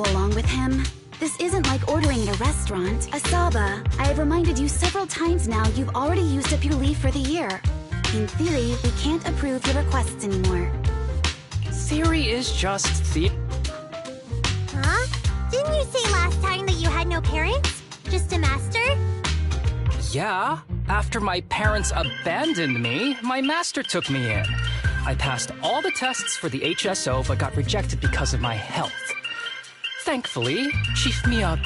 go along with him. This isn't like ordering at a restaurant. Asaba, I have reminded you several times now you've already used up your leave for the year. In theory, we can't approve your requests anymore. Theory is just Huh? Didn't you say last time that you had no parents? Just a master? Yeah. After my parents abandoned me, my master took me in. I passed all the tests for the HSO but got rejected because of my health. Thankfully, Chief Mia...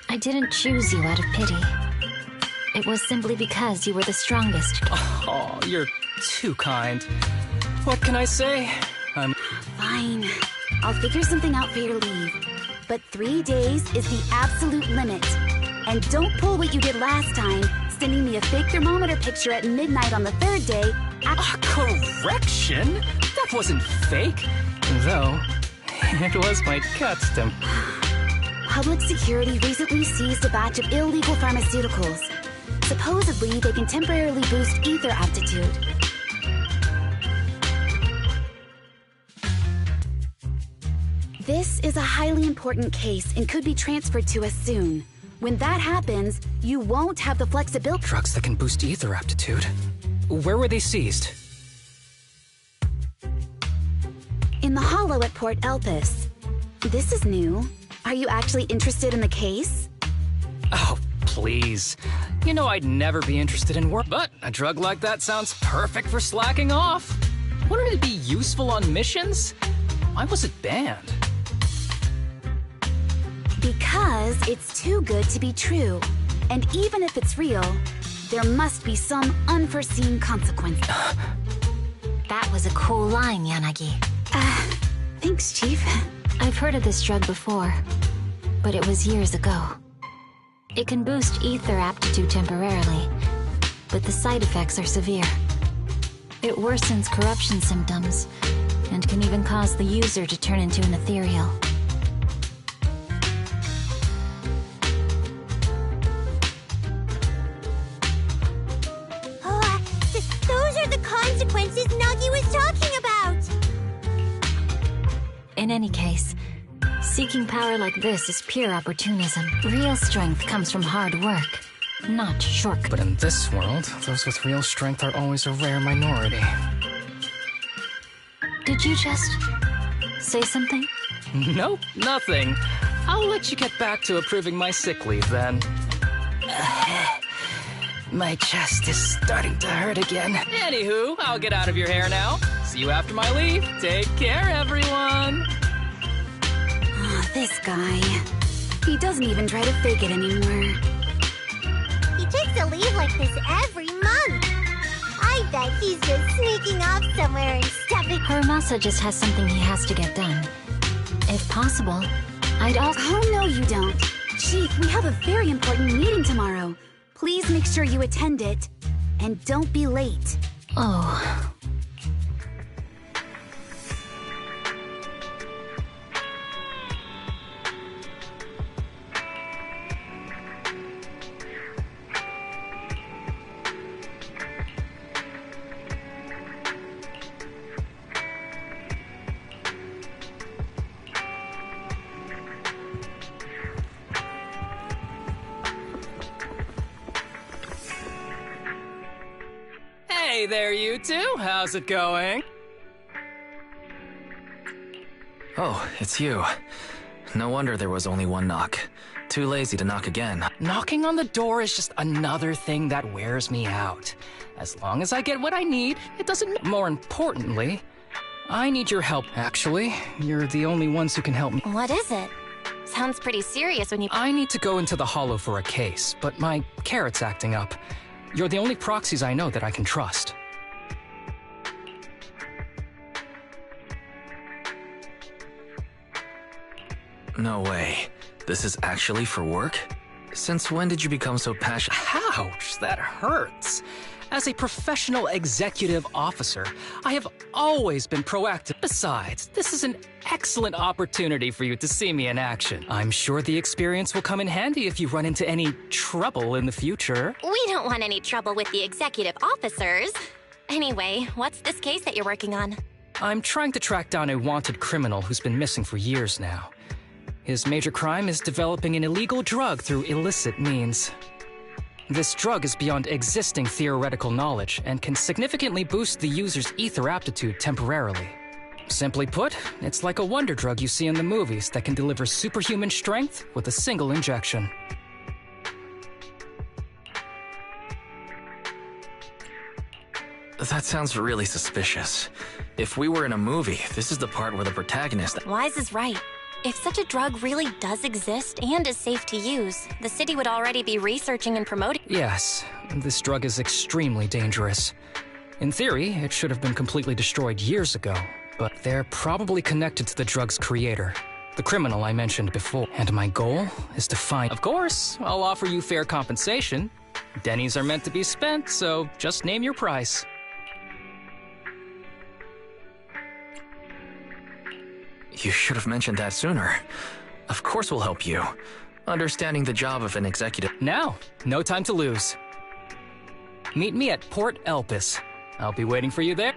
I didn't choose you out of pity. It was simply because you were the strongest. Oh, you're too kind. What can I say? Fine. I'll figure something out for your leave. But 3 days is the absolute limit. And don't pull what you did last time, sending me a fake thermometer picture at midnight on the 3rd day. Correction? That wasn't fake. Though, it was my custom. Public security recently seized a batch of illegal pharmaceuticals. Supposedly, they can temporarily boost ether aptitude. This is a highly important case and could be transferred to us soon. When that happens, you won't have the flexibility— Drugs that can boost ether aptitude. Where were they seized? In the hollow at Port Elpis. This is new. Are you actually interested in the case? Oh, please. You know I'd never be interested in work, but a drug like that sounds perfect for slacking off. Wouldn't it be useful on missions? Why was it banned? Because it's too good to be true. And even if it's real, there must be some unforeseen consequence. That was a cool line, Yanagi. Thanks, Chief. I've heard of this drug before, but it was years ago. It can boost ether aptitude temporarily, but the side effects are severe. It worsens corruption symptoms, and can even cause the user to turn into an ethereal. Those are the consequences Nagi was talking about! In any case, seeking power like this is pure opportunism. Real strength comes from hard work, not shortcuts. But in this world, those with real strength are always a rare minority. Did you just say something? Nope, nothing. I'll let you get back to approving my sick leave then. My chest is starting to hurt again. Anywho, I'll get out of your hair now. See you after my leave. Take care, everyone. Oh, this guy. He doesn't even try to fake it anymore. He takes a leave like this every month. I bet he's just sneaking off somewhere and stuffing— Harumassa just has something he has to get done. If possible, I'd also— Oh, no, you don't. Chief, we have a very important meeting tomorrow. Please make sure you attend it. And don't be late. Oh. Hey there, you two. How's it going? Oh, it's you. No wonder there was only one knock. Too lazy to knock again. Knocking on the door is just another thing that wears me out. As long as I get what I need, it doesn't— More importantly, I need your help, actually. You're the only ones who can help me. What is it? Sounds pretty serious when you— I need to go into the hollow for a case, but my carrot's acting up. You're the only proxies I know that I can trust. No way. This is actually for work? Since when did you become so passionate? Ouch, that hurts. As a professional executive officer, I have always been proactive. Besides, this is an excellent opportunity for you to see me in action. I'm sure the experience will come in handy if you run into any trouble in the future. We don't want any trouble with the executive officers. Anyway, what's this case that you're working on? I'm trying to track down a wanted criminal who's been missing for years now. His major crime is developing an illegal drug through illicit means. This drug is beyond existing theoretical knowledge and can significantly boost the user's ether aptitude temporarily. Simply put, it's like a wonder drug you see in the movies that can deliver superhuman strength with a single injection. That sounds really suspicious. If we were in a movie, this is the part where the protagonist... Wise is right. If such a drug really does exist and is safe to use, the city would already be researching and promoting. Yes, this drug is extremely dangerous. In theory, it should have been completely destroyed years ago, but they're probably connected to the drug's creator, the criminal I mentioned before. And my goal is to find... Of course, I'll offer you fair compensation. Dennies are meant to be spent, so just name your price. You should have mentioned that sooner. Of course we'll help you. Understanding the job of an executive... Now, no time to lose. Meet me at Port Elpis. I'll be waiting for you there.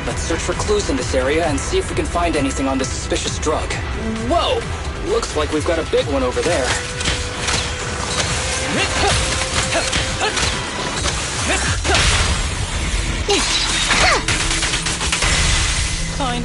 Let's search for clues in this area and see if we can find anything on this suspicious drug. Whoa! Looks like we've got a big one over there. Fine.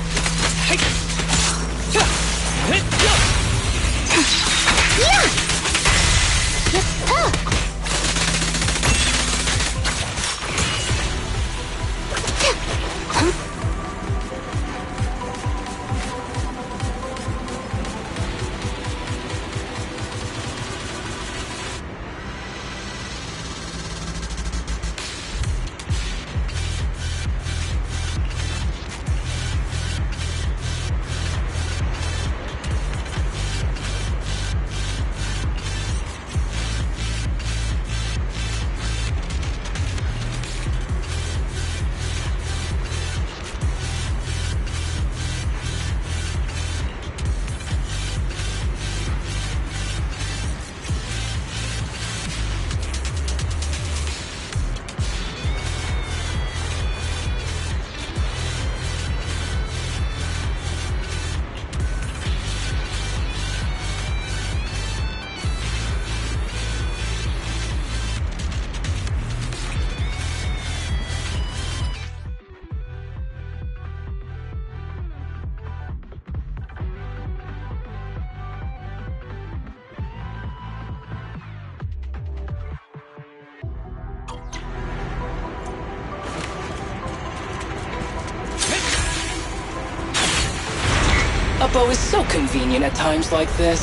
A bow is so convenient at times like this.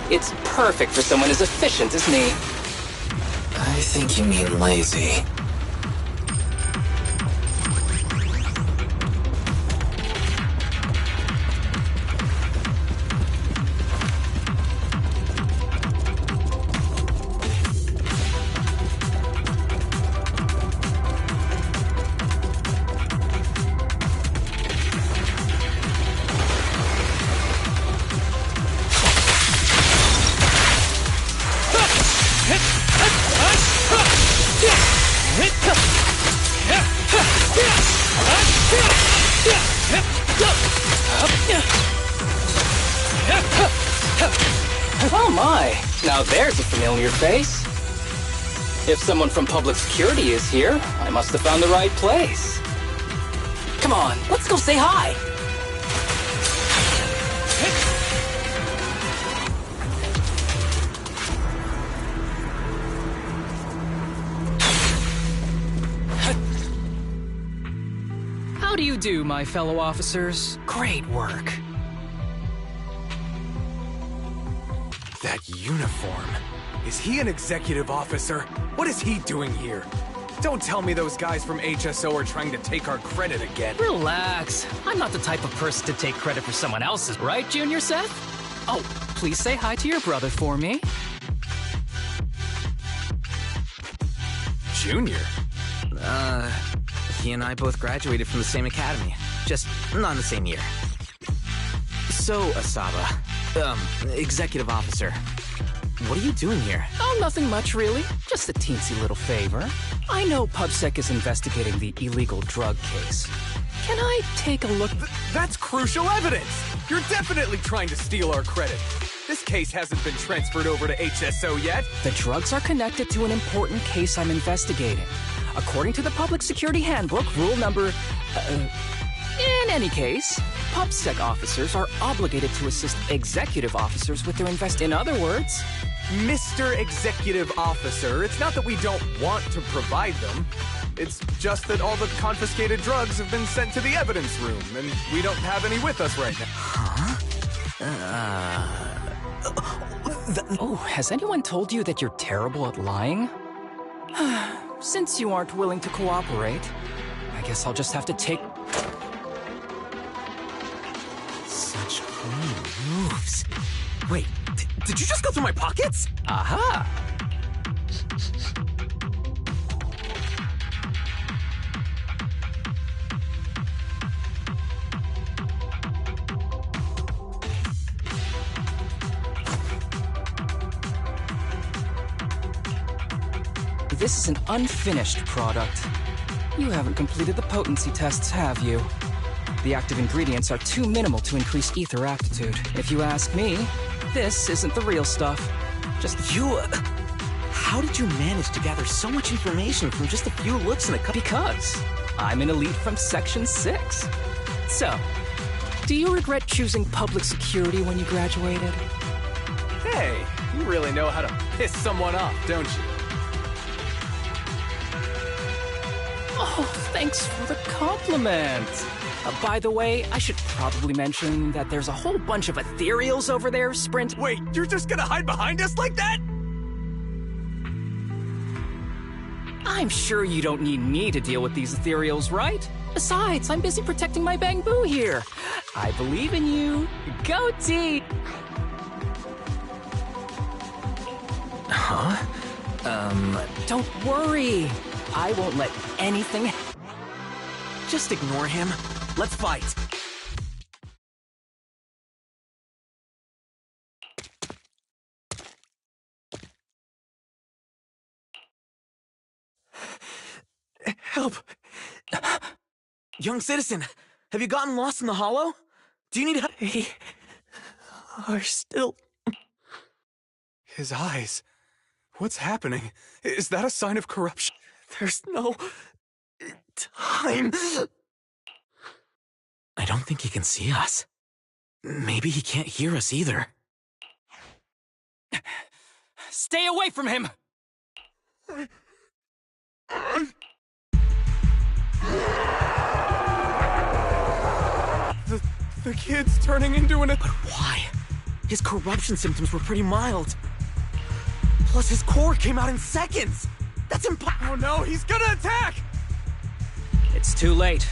It's perfect for someone as efficient as me. I think you mean lazy. Hit! my, now there's a familiar face. If someone from public security is here, I must have found the right place. Come on, let's go say hi. How do you do, my fellow officers? Great work. That uniform. Is he an executive officer? What is he doing here? Don't tell me those guys from HSO are trying to take our credit again. Relax. I'm not the type of person to take credit for someone else's, right, Junior Seth? Oh, please say hi to your brother for me. Junior? He and I both graduated from the same academy. Just not in the same year. So, Asaba, executive officer, what are you doing here? Oh, nothing much, really. Just a teensy little favor. I know PubSec is investigating the illegal drug case. Can I take a look? That's crucial evidence! You're definitely trying to steal our credit. This case hasn't been transferred over to HSO yet. The drugs are connected to an important case I'm investigating. According to the Public Security Handbook, rule number... in any case, PubSec officers are obligated to assist executive officers with their In other words... Mr. Executive Officer, it's not that we don't want to provide them. It's just that all the confiscated drugs have been sent to the evidence room, and we don't have any with us right now. Oh, has anyone told you that you're terrible at lying? Since you aren't willing to cooperate, I guess I'll just have to take... Such clean moves. Wait, did you just go through my pockets? Aha! This is an unfinished product. You haven't completed the potency tests, have you? The active ingredients are too minimal to increase ether aptitude. If you ask me, this isn't the real stuff. Just You... how did you manage to gather so much information from just a few looks in a cup? because I'm an elite from Section 6. So, do you regret choosing public security when you graduated? Hey, you really know how to piss someone off, don't you? Oh, thanks for the compliment. By the way, I should probably mention that there's a whole bunch of ethereals over there, Sprint. Wait, you're just gonna hide behind us like that? I'm sure you don't need me to deal with these ethereals, right? Besides, I'm busy protecting my Bangbu here. I believe in you. Go team! Huh? Don't worry. I won't let anything... Just ignore him. Let's fight. Help! Young citizen, have you gotten lost in the hollow? Do you need help? They are still... His eyes. What's happening? Is that a sign of corruption? There's no... time. I don't think he can see us. Maybe he can't hear us either. Stay away from him! The kid's turning into an... But why? His corruption symptoms were pretty mild. Plus his core came out in seconds! That's impossible! Oh no, he's gonna attack! It's too late.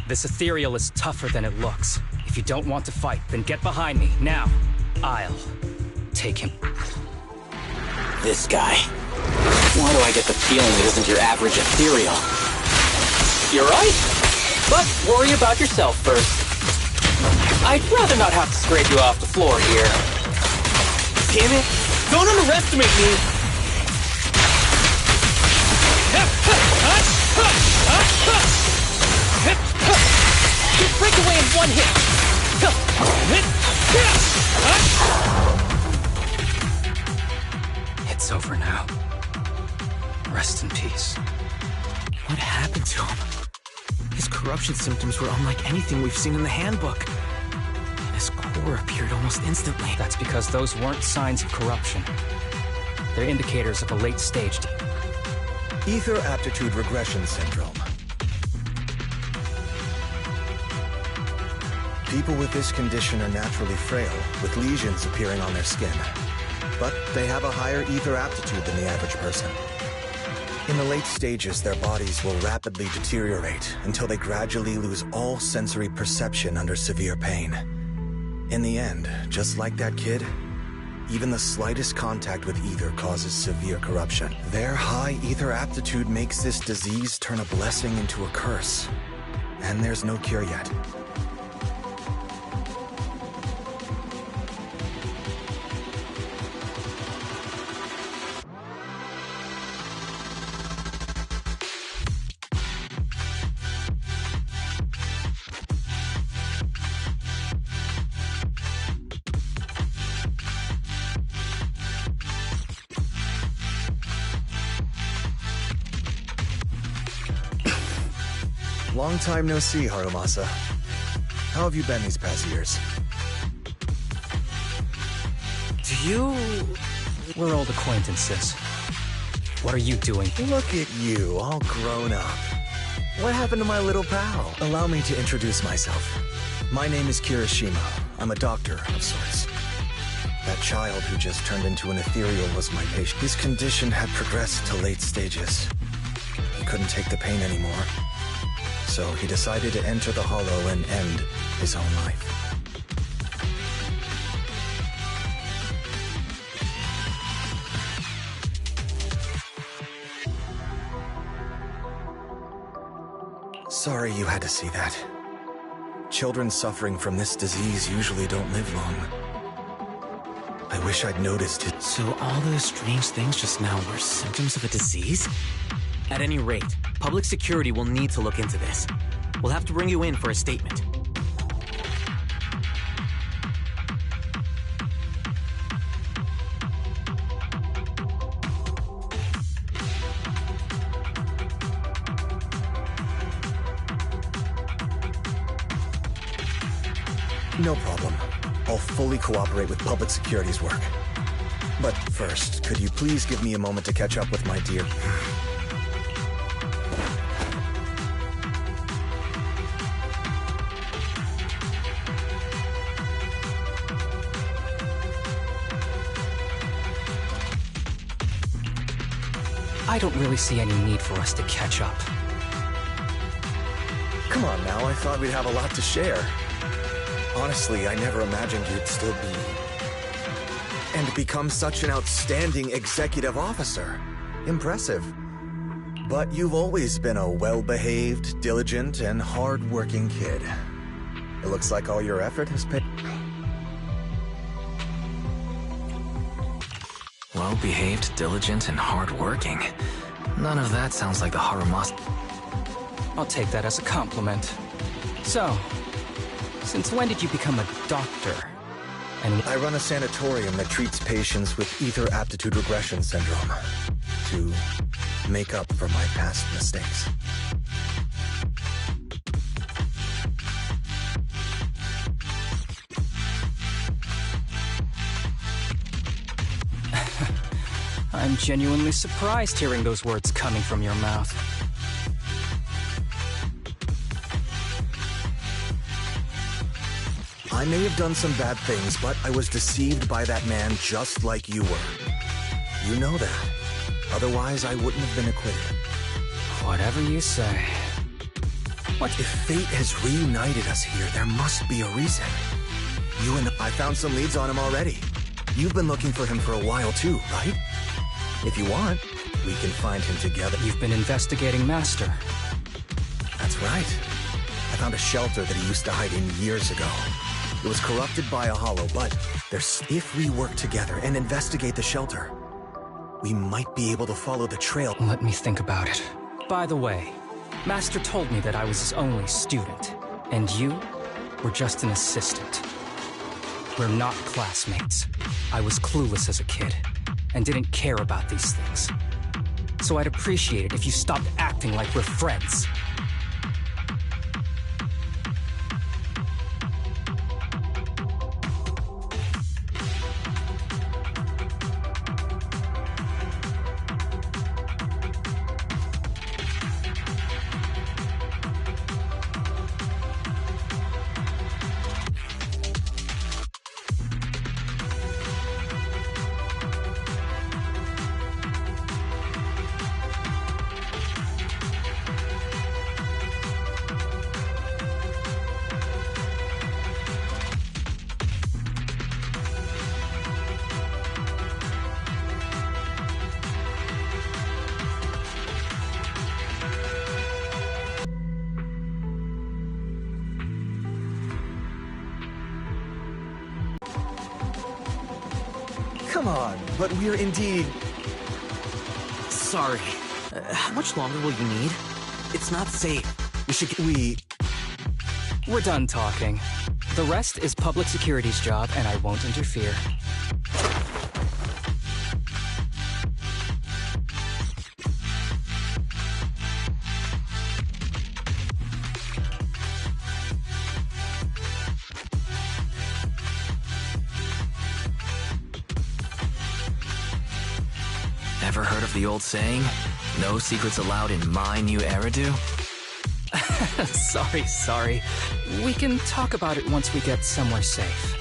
This ethereal is tougher than it looks. If you don't want to fight, then get behind me, now. I'll take him. This guy. Why do I get the feeling it isn't your average ethereal? You're right. But worry about yourself first. I'd rather not have to scrape you off the floor here. Damn it! Don't underestimate me! You break away in one hit. It's over now. Rest in peace. What happened to him? His corruption symptoms were unlike anything we've seen in the handbook. And his core appeared almost instantly. That's because those weren't signs of corruption. They're indicators of a late stage. Ether aptitude regression syndrome. People with this condition are naturally frail, with lesions appearing on their skin. But they have a higher ether aptitude than the average person. In the late stages, their bodies will rapidly deteriorate until they gradually lose all sensory perception under severe pain. In the end, just like that kid, even the slightest contact with ether causes severe corruption. Their high ether aptitude makes this disease turn a blessing into a curse. And there's no cure yet. Long time no see, Harumassa. How have you been these past years? We're old acquaintances. What are you doing? Look at you, all grown up. What happened to my little pal? Allow me to introduce myself. My name is Kirishima. I'm a doctor of sorts. That child who just turned into an ethereal was my patient. His condition had progressed to late stages. He couldn't take the pain anymore. So he decided to enter the Hollow and end his own life. Sorry you had to see that. Children suffering from this disease usually don't live long. I wish I'd noticed it. So all those strange things just now were symptoms of a disease? At any rate, public security will need to look into this. We'll have to bring you in for a statement. No problem. I'll fully cooperate with public security's work. But first, could you please give me a moment to catch up with my dear... I don't really see any need for us to catch up. Come on now, I thought we'd have a lot to share. Honestly, I never imagined you'd still be... and become such an outstanding executive officer. Impressive. But you've always been a well-behaved, diligent, and hard-working kid. It looks like all your effort has paid... Well-behaved, diligent, and hard-working. None of that sounds like the Harumassa. I'll take that as a compliment. So, since when did you become a doctor? And I run a sanatorium that treats patients with ether aptitude regression syndrome to make up for my past mistakes. I'm genuinely surprised hearing those words coming from your mouth. I may have done some bad things, but I was deceived by that man just like you were. You know that. Otherwise, I wouldn't have been acquitted. Whatever you say. What if fate has reunited us here? There must be a reason. You and I found some leads on him already. You've been looking for him for a while too, right? If you want, we can find him together. You've been investigating Master. That's right. I found a shelter that he used to hide in years ago. It was corrupted by a hollow, but if we work together and investigate the shelter, we might be able to follow the trail. Let me think about it. By the way, Master told me that I was his only student, and you were just an assistant. We're not classmates. I was clueless as a kid, and didn't care about these things. So I'd appreciate it if you stopped acting like we're friends. Come on, but we're indeed... Sorry. How much longer will you need? It's not safe. We should get... We're done talking. The rest is public security's job, and I won't interfere. Ever heard of the old saying? No secrets allowed in my new Eridu? Sorry. We can talk about it once we get somewhere safe.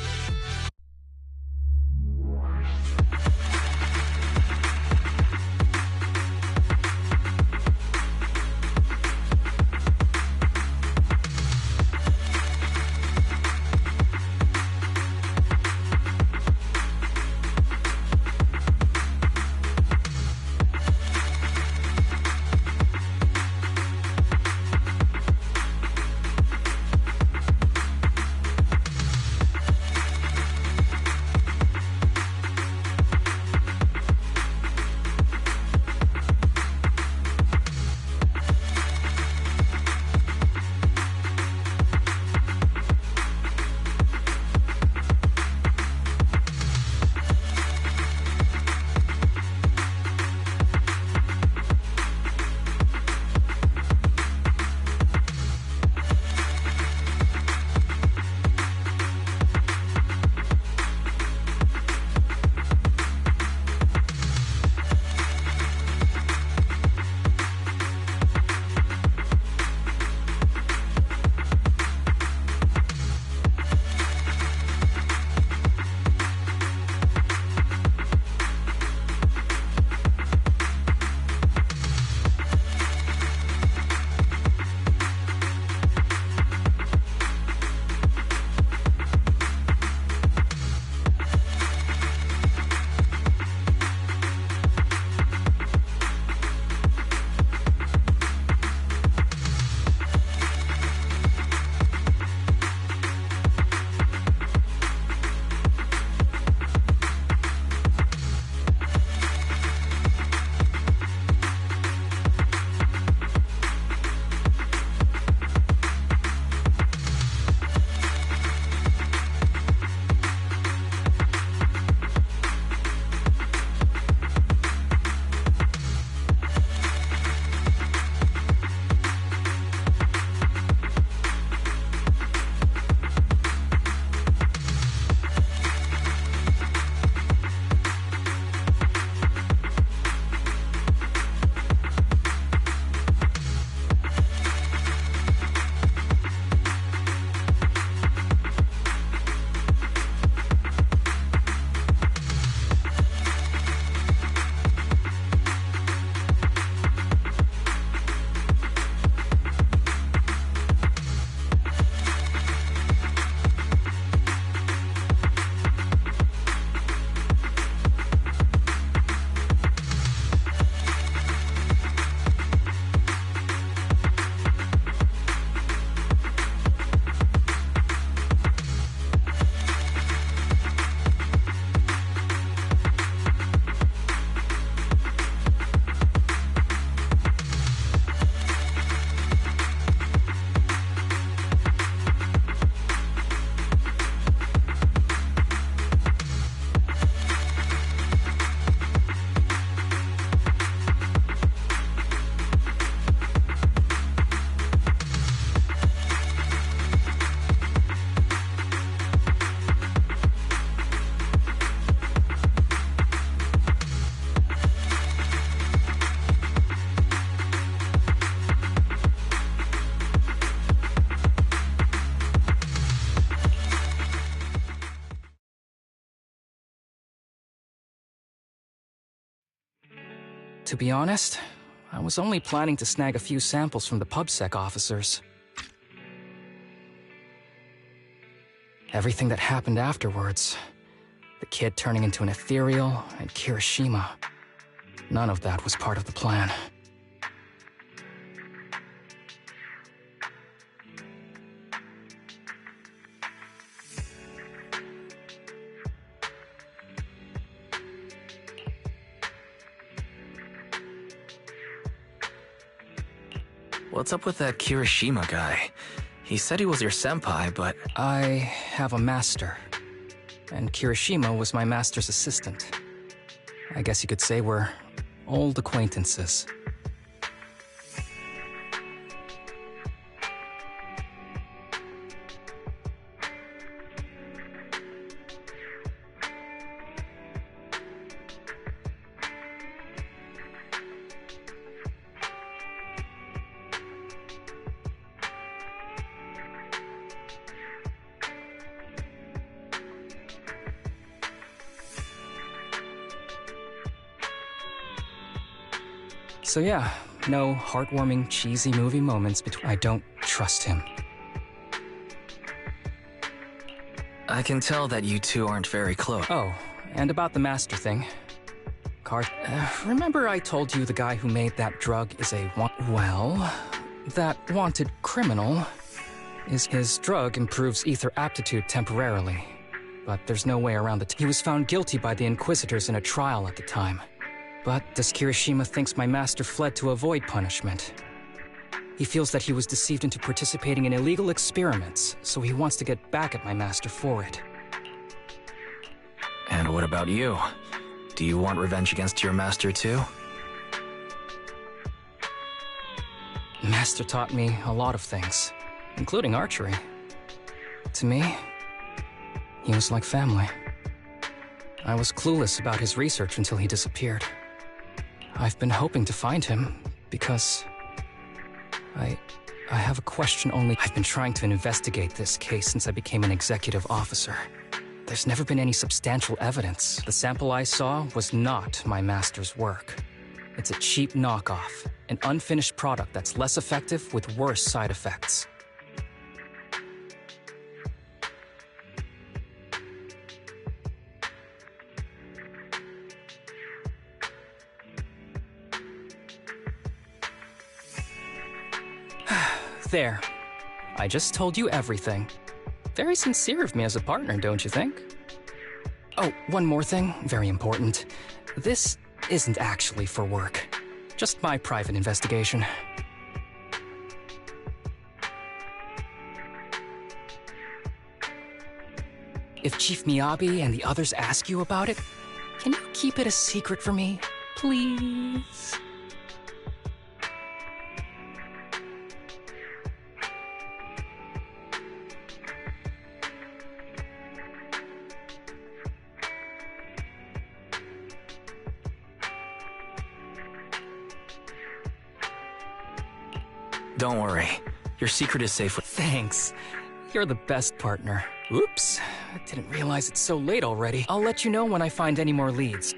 To be honest, I was only planning to snag a few samples from the PubSec officers. Everything that happened afterwards, the kid turning into an ethereal, and Kirishima, none of that was part of the plan. What's up with that Kirishima guy? He said he was your senpai, but... I have a master, and Kirishima was my master's assistant. I guess you could say we're old acquaintances. So yeah, no heartwarming, cheesy movie moments between. I don't trust him. I can tell that you two aren't very close. Oh, and about the master thing. Remember I told you the guy who made that drug is a well, that wanted criminal is his drug improves ether aptitude temporarily. But there's no way around it. He was found guilty by the Inquisitors in a trial at the time. But does Kirishima thinks my master fled to avoid punishment. He feels that he was deceived into participating in illegal experiments, so he wants to get back at my master for it. And what about you? Do you want revenge against your master too? Master taught me a lot of things, including archery. To me, he was like family. I was clueless about his research until he disappeared. I've been hoping to find him, because I have a question only. I've been trying to investigate this case since I became an executive officer. There's never been any substantial evidence. The sample I saw was not my master's work. It's a cheap knockoff, an unfinished product that's less effective with worse side effects. There. I just told you everything. Very sincere of me as a partner, don't you think? Oh, one more thing, very important. This isn't actually for work. Just my private investigation. If Chief Miyabi and the others ask you about it, can you keep it a secret for me, please? Don't worry. Your secret is safe with... Thanks. You're the best partner. Oops. I didn't realize it's so late already. I'll let you know when I find any more leads.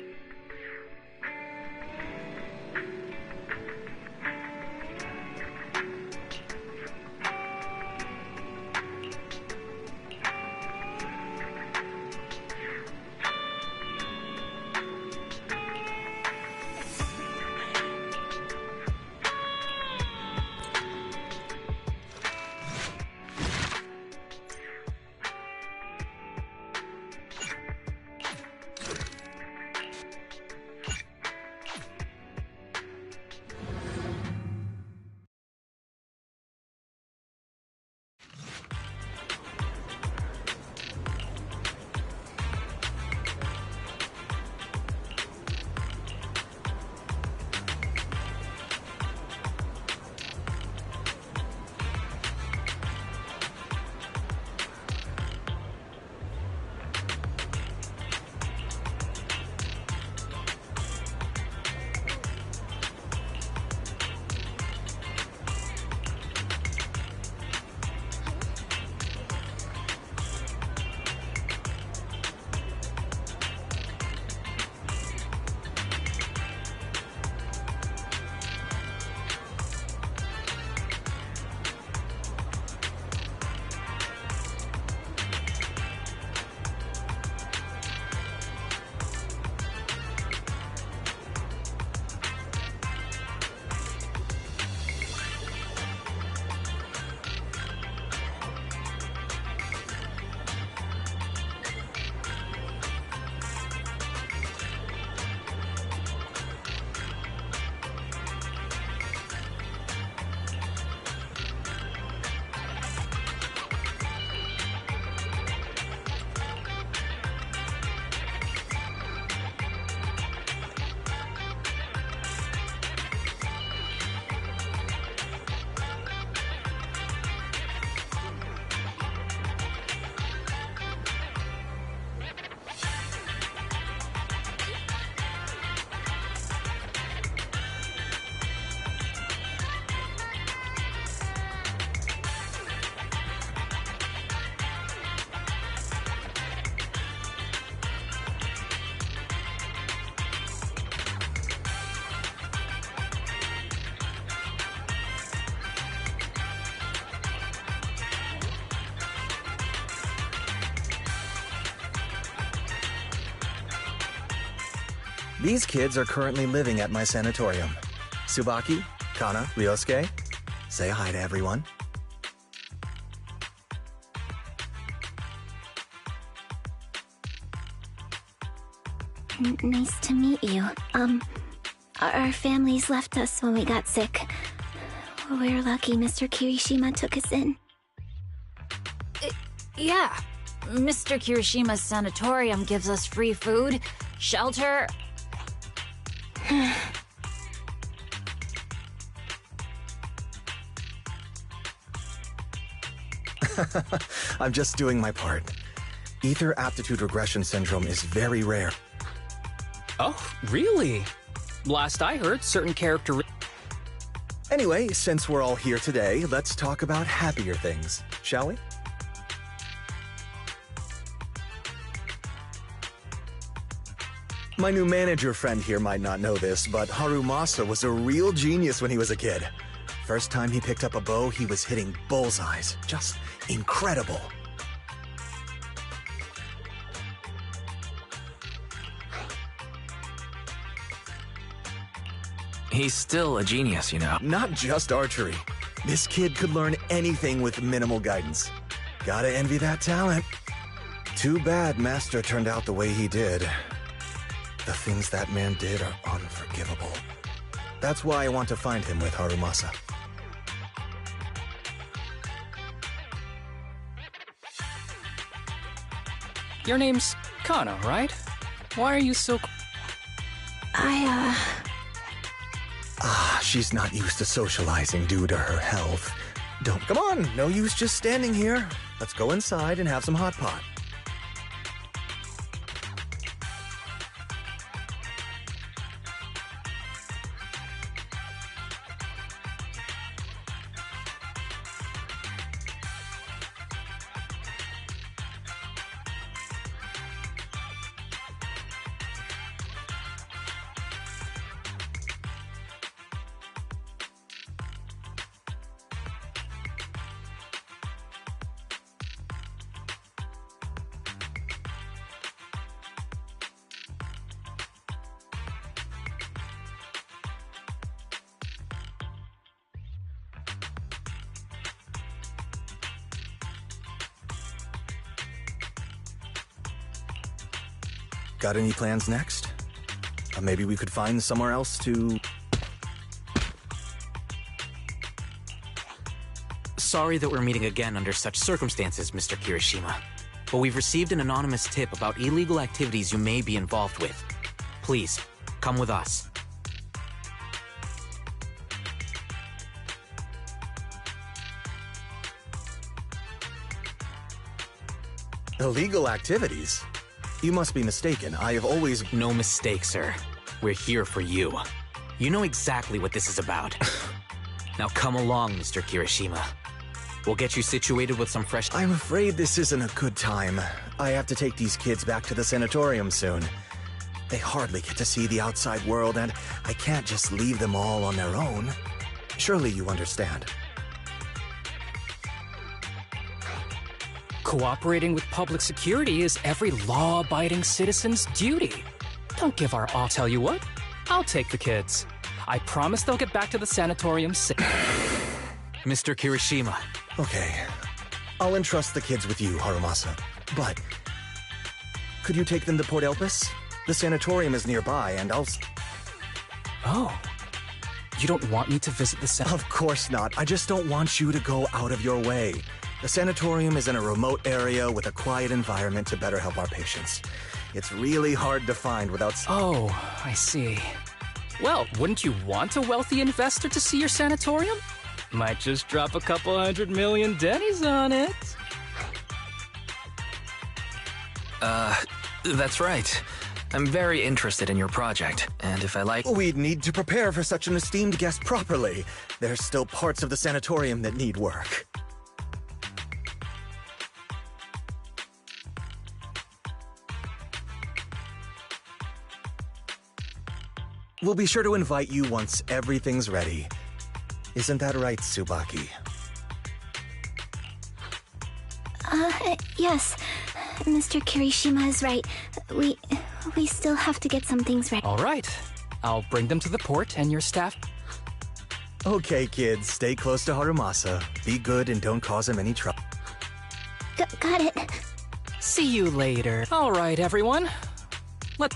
These kids are currently living at my sanatorium. Tsubaki, Kana, Ryosuke, say hi to everyone. Nice to meet you. Our families left us when we got sick. We're lucky Mr. Kirishima took us in. Yeah. Mr. Kirishima's sanatorium gives us free food, shelter... I'm just doing my part. Ether aptitude regression syndrome is very rare. Oh, really? Last I heard, certain Anyway, since we're all here today, let's talk about happier things, shall we? My new manager friend here might not know this, but Harumassa was a real genius when he was a kid. First time he picked up a bow, he was hitting bullseyes. Just incredible. He's still a genius, you know. Not just archery. This kid could learn anything with minimal guidance. Gotta envy that talent. Too bad Master turned out the way he did. The things that man did are unforgivable. That's why I want to find him with Harumassa. Your name's Kana, right? Why are you so... She's not used to socializing due to her health. Come on, no use just standing here. Let's go inside and have some hot pot. Got any plans next? Maybe we could find somewhere else to... Sorry that we're meeting again under such circumstances, Mr. Kirishima. But we've received an anonymous tip about illegal activities you may be involved with. Please, come with us. Illegal activities? You must be mistaken. I have always... No mistake, sir. We're here for you. You know exactly what this is about. Now come along, Mr. Kirishima. We'll get you situated with some fresh... I'm afraid this isn't a good time. I have to take these kids back to the sanatorium soon. They hardly get to see the outside world, and I can't just leave them all on their own. Surely you understand. Cooperating with public security is every law-abiding citizen's duty. Don't give our off. Tell you what, I'll take the kids. I promise they'll get back to the sanatorium safe. Mr. Kirishima. Okay. I'll entrust the kids with you, Harumassa. But... could you take them to Port Elpis? The sanatorium is nearby, and I'll... Oh. You don't want me to visit the sanatorium? Of course not. I just don't want you to go out of your way. The sanatorium is in a remote area with a quiet environment to better help our patients. It's really hard to find without... Oh, I see. Well, wouldn't you want a wealthy investor to see your sanatorium? Might just drop a couple $100 million dennies on it. That's right. I'm very interested in your project, and if I like... We'd need to prepare for such an esteemed guest properly. There's still parts of the sanatorium that need work. We'll be sure to invite you once everything's ready. Isn't that right, Tsubaki? Yes. Mr. Kirishima is right. We still have to get some things right. All right. I'll bring them to the port and your staff... Okay, kids, stay close to Harumassa. Be good and don't cause him any trouble. Got it. See you later. All right, everyone. Let's...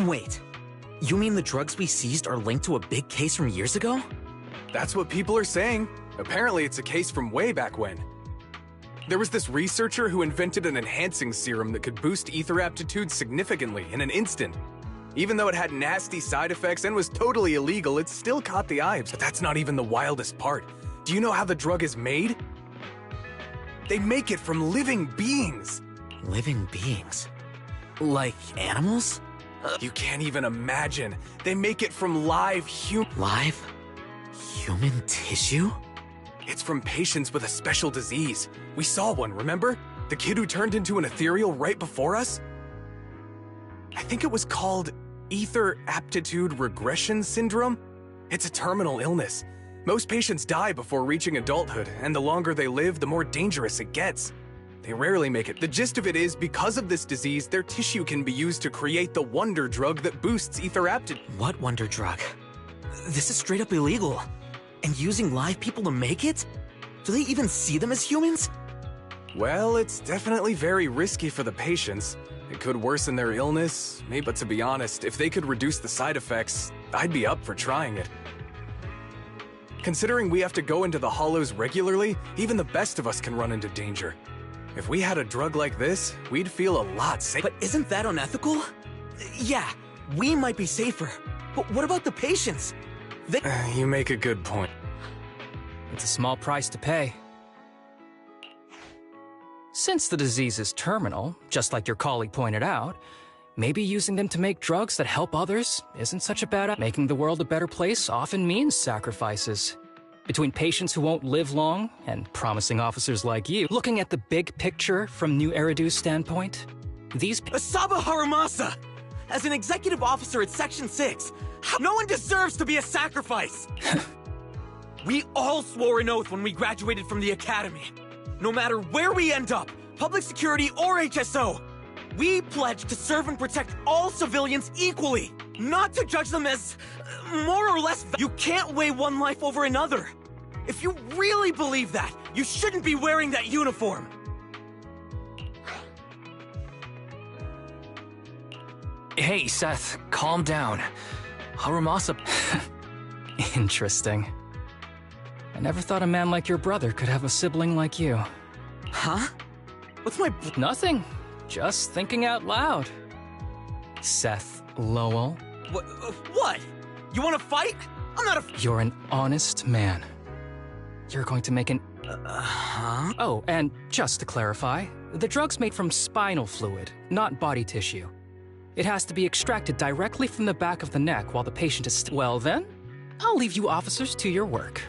Wait, you mean the drugs we seized are linked to a big case from years ago? That's what people are saying. Apparently it's a case from way back when. There was this researcher who invented an enhancing serum that could boost ether aptitude significantly in an instant. Even though it had nasty side effects and was totally illegal, it still caught the eye. But that's not even the wildest part. Do you know how the drug is made? They make it from living beings. Living beings? Like animals? You can't even imagine. They make it from live Live? Human tissue? It's from patients with a special disease. We saw one, remember? The kid who turned into an ethereal right before us? I think it was called ether aptitude regression syndrome. It's a terminal illness. Most patients die before reaching adulthood, and the longer they live, the more dangerous it gets. They rarely make it. The gist of it is, because of this disease, their tissue can be used to create the wonder drug that boosts ether aptitude. What wonder drug? This is straight up illegal. And using live people to make it? Do they even see them as humans? Well, it's definitely very risky for the patients. It could worsen their illness, maybe, but to be honest, if they could reduce the side effects, I'd be up for trying it. Considering we have to go into the hollows regularly, even the best of us can run into danger. If we had a drug like this, we'd feel a lot safer. But isn't that unethical? Yeah, we might be safer, but what about the patients? You make a good point. It's a small price to pay. Since the disease is terminal, just like your colleague pointed out, maybe using them to make drugs that help others isn't such a bad idea. Making the world a better place often means sacrifices. Between patients who won't live long and promising officers like you, looking at the big picture from New Eridu's standpoint, these Asaba Harumassa! As an executive officer at Section 6, no one deserves to be a sacrifice! We all swore an oath when we graduated from the academy. No matter where we end up, public security or HSO, we pledge to serve and protect all civilians equally, not to judge them as more or less. You can't weigh one life over another. If you really believe that, you shouldn't be wearing that uniform. Hey, Seth, calm down. Harumassa... Interesting. I never thought a man like your brother could have a sibling like you. Huh? What's my... Nothing. Just thinking out loud. Seth Lowell. What? You want to fight? I'm not a... You're an honest man. You're going to make an... Huh? Oh, and just to clarify, the drug's made from spinal fluid, not body tissue. It has to be extracted directly from the back of the neck while the patient is... Well then, I'll leave you officers to your work.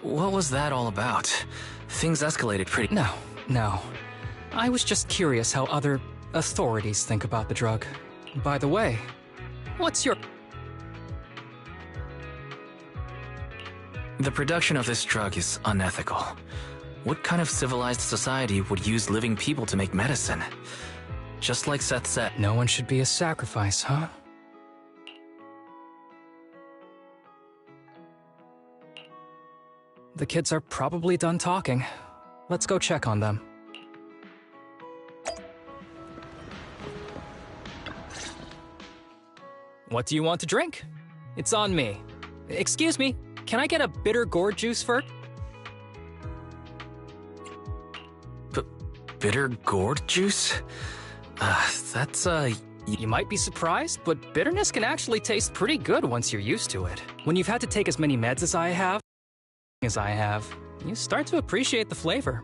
What was that all about? Things escalated pretty... No. I was just curious how other authorities think about the drug. By the way, what's your... The production of this drug is unethical. What kind of civilized society would use living people to make medicine? Just like Seth said... No one should be a sacrifice, huh? The kids are probably done talking. Let's go check on them. What do you want to drink? It's on me. Excuse me, can I get a bitter gourd juice first? Bitter gourd juice? That's, You might be surprised, but bitterness can actually taste pretty good once you're used to it. When you've had to take as many meds as I have, you start to appreciate the flavor.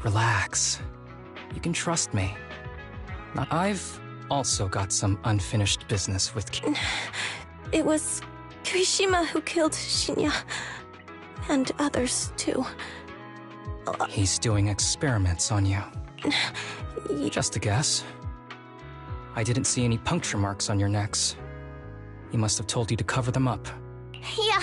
Relax. You can trust me. I've also got some unfinished business with... It was Kirishima who killed Shinya. And others, too. He's doing experiments on you. Just a guess. I didn't see any puncture marks on your necks. He must have told you to cover them up. Yeah,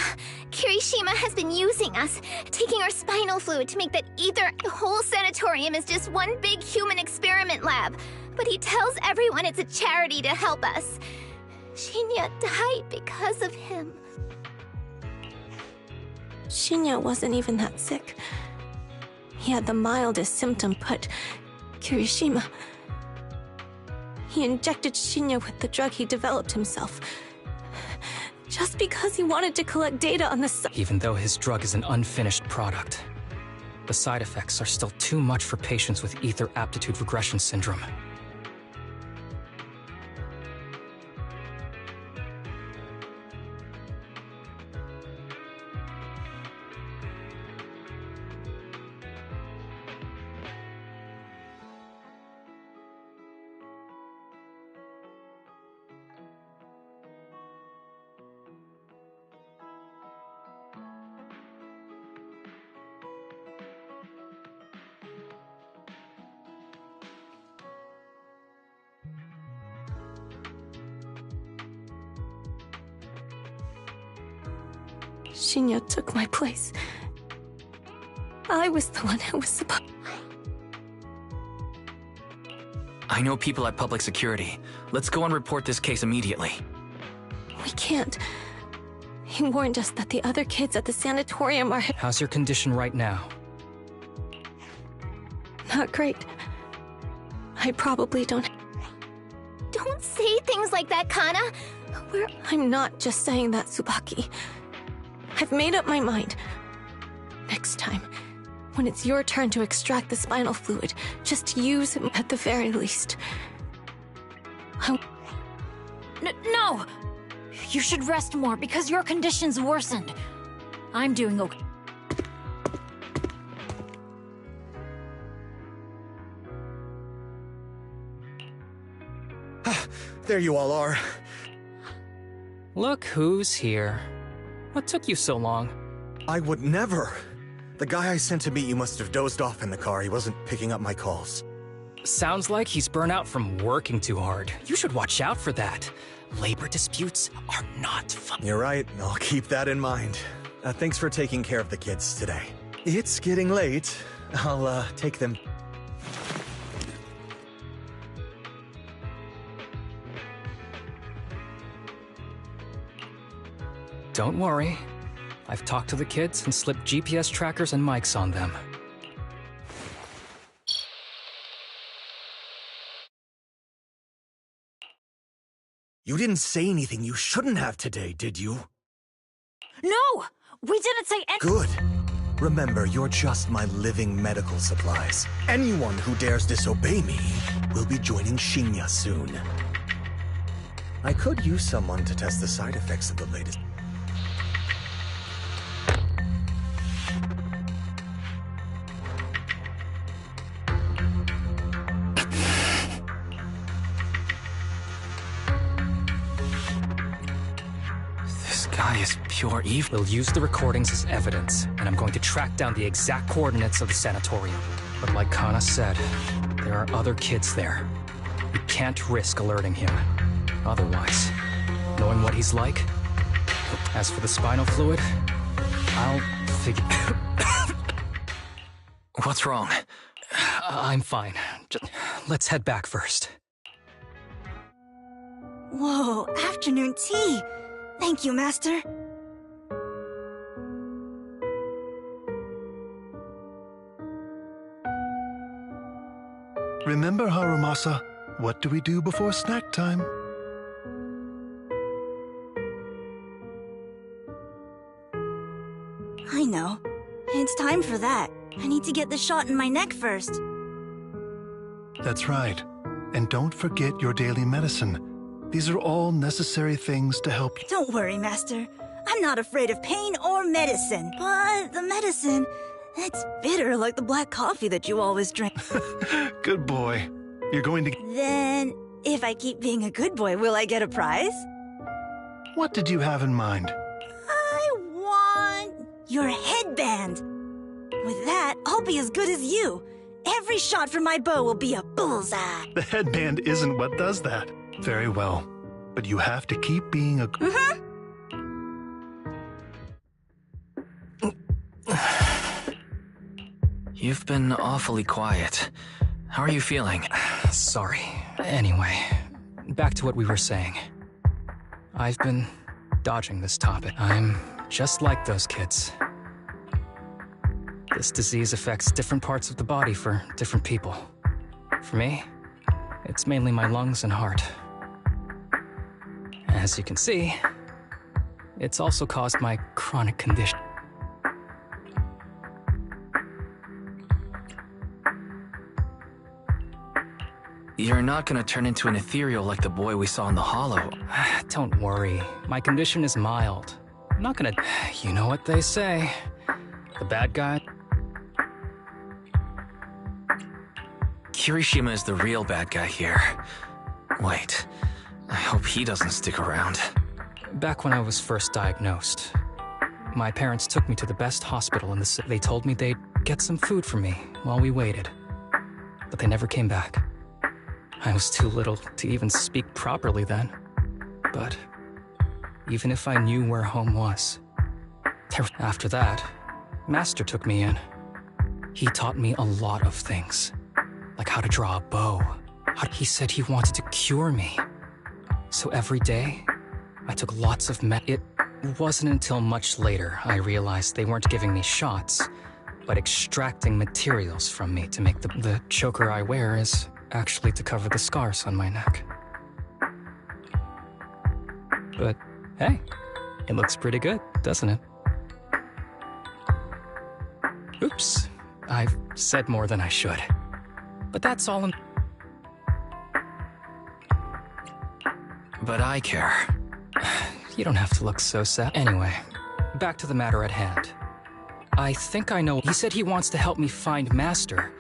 Kirishima has been using us, taking our spinal fluid to make that ether. The whole sanatorium is just one big human experiment lab. But he tells everyone it's a charity to help us. Shinya died because of him. Shinya wasn't even that sick. He had the mildest symptom, but Kirishima... He injected Shinya with the drug he developed himself. Just because he wanted to collect data on the... Even though his drug is an unfinished product, the side effects are still too much for patients with ether aptitude regression syndrome. Shinya took my place. I was the one who was supposed... I know people at public security. Let's go and report this case immediately. We can't. He warned us that the other kids at the sanatorium are... How's your condition right now? Not great. I probably don't... Don't say things like that, Kana. I'm not just saying that, Tsubaki. I've made up my mind. Next time, when it's your turn to extract the spinal fluid, just use him at the very least. No! You should rest more because your condition's worsened. I'm doing okay. There you all are. Look who's here. What took you so long? I would never. The guy I sent to meet you must have dozed off in the car. He wasn't picking up my calls. Sounds like he's burnt out from working too hard. You should watch out for that. Labor disputes are not fun. You're right. I'll keep that in mind. Thanks for taking care of the kids today. It's getting late. I'll take them. Don't worry. I've talked to the kids and slipped GPS trackers and mics on them. You didn't say anything you shouldn't have today, did you? No! We didn't say anything. Good. Remember, you're just my living medical supplies. Anyone who dares disobey me will be joining Shinya soon. I could use someone to test the side effects of the latest... Guy is pure evil. We'll use the recordings as evidence, and I'm going to track down the exact coordinates of the sanatorium. But like Kana said, there are other kids there. We can't risk alerting him. Otherwise, knowing what he's like, as for the spinal fluid, I'll figure... What's wrong? I'm fine. Just let's head back first. Whoa, afternoon tea! Thank you, Master. Remember, Harumassa, what do we do before snack time? I know. It's time for that. I need to get the shot in my neck first. That's right. And don't forget your daily medicine. These are all necessary things to help you. Don't worry, Master. I'm not afraid of pain or medicine. But the medicine, it's bitter like the black coffee that you always drink. Good boy. You're going to... Then, if I keep being a good boy, will I get a prize? What did you have in mind? I want your headband. With that, I'll be as good as you. Every shot from my bow will be a bullseye. The headband isn't what does that. Very well. but you have to keep being a... You've been awfully quiet. How are you feeling? Sorry. Anyway, back to what we were saying. I've been dodging this topic. I'm just like those kids. This disease affects different parts of the body for different people. For me, it's mainly my lungs and heart. As you can see, it's also caused my chronic condition. You're not gonna turn into an ethereal like the boy we saw in the hollow. Don't worry, my condition is mild. I'm not gonna... You know what they say. The bad guy... Kirishima is the real bad guy here. Wait, I hope he doesn't stick around. Back when I was first diagnosed, my parents took me to the best hospital in the city. They told me they'd get some food for me while we waited, but they never came back. I was too little to even speak properly then. But even if I knew where home was, after that, Master took me in. He taught me a lot of things, like how to draw a bow. He said he wanted to cure me. So every day, I took lots of It wasn't until much later I realized they weren't giving me shots, but extracting materials from me to make the choker I wear is actually to cover the scars on my neck. But hey, it looks pretty good, doesn't it? Oops, I've said more than I should. But that's all in... But I care. You don't have to look so sad. Anyway, back to the matter at hand. I think I know. He said he wants to help me find Master,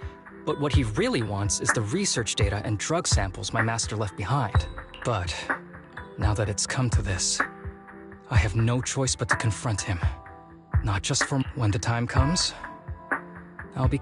but what he really wants is the research data and drug samples my master left behind. But now that it's come to this, I have no choice but to confront him. Not just for when the time comes, I'll be...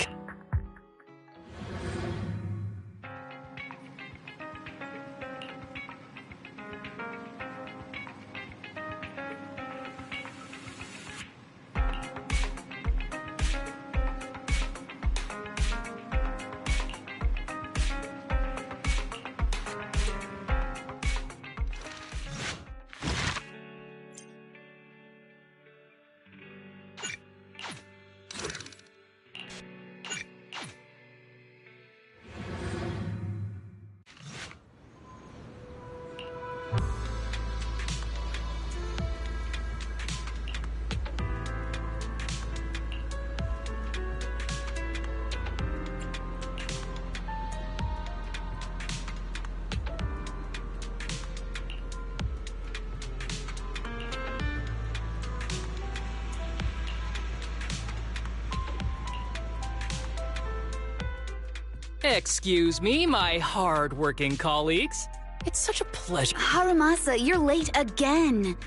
Excuse me, my hard-working colleagues. It's such a pleasure. Harumassa, you're late again.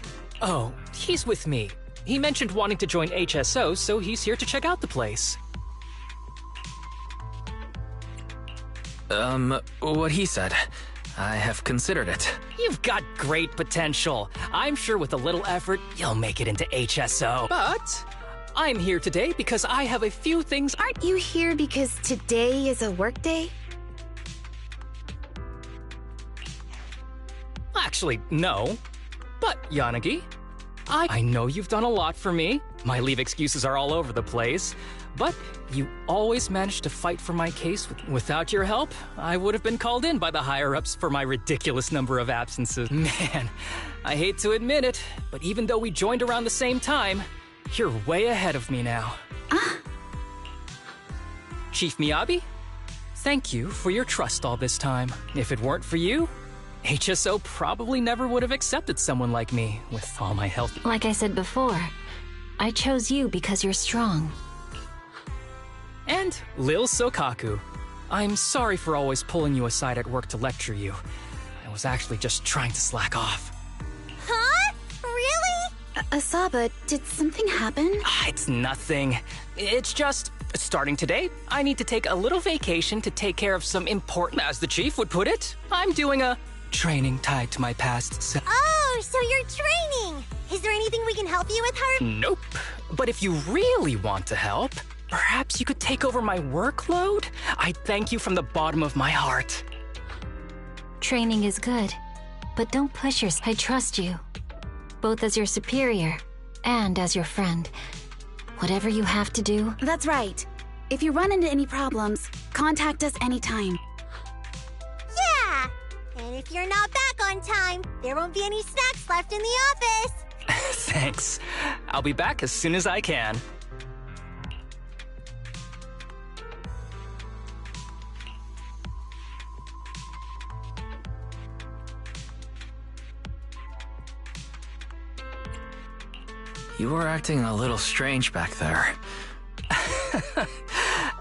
Oh, he's with me. He mentioned wanting to join HSO, so he's here to check out the place. What he said. I have considered it. You've got great potential. I'm sure with a little effort, you'll make it into HSO. But I'm here today because I have a few things. Aren't you here because today is a work day? Actually, no. But, Yanagi, I know you've done a lot for me. My leave excuses are all over the place. But you always managed to fight for my case. Without your help, I would have been called in by the higher-ups for my ridiculous number of absences. Man, I hate to admit it, but even though we joined around the same time, you're way ahead of me now. Chief Miyabi, thank you for your trust all this time. If it weren't for you, HSO probably never would have accepted someone like me with all my health. Like I said before, I chose you because you're strong. And Lil Sokaku, I'm sorry for always pulling you aside at work to lecture you. I was actually just trying to slack off. Huh? Really? Asaba, did something happen? It's nothing. It's just, starting today, I need to take a little vacation to take care of some important, as the chief would put it. I'm doing a training tied to my past Oh, so you're training! Is there anything we can help you with, Haru? Nope. But if you really want to help, perhaps you could take over my workload? I'd thank you from the bottom of my heart. Training is good, but don't push yourself. I trust you, both as your superior and as your friend. Whatever you have to do. That's right. If you run into any problems, contact us anytime. Yeah! And if you're not back on time, there won't be any snacks left in the office. Thanks. I'll be back as soon as I can. You were acting a little strange back there.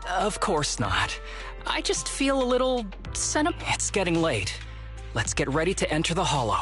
Of course not. I just feel a little sentimental. It's getting late. Let's get ready to enter the Hollow.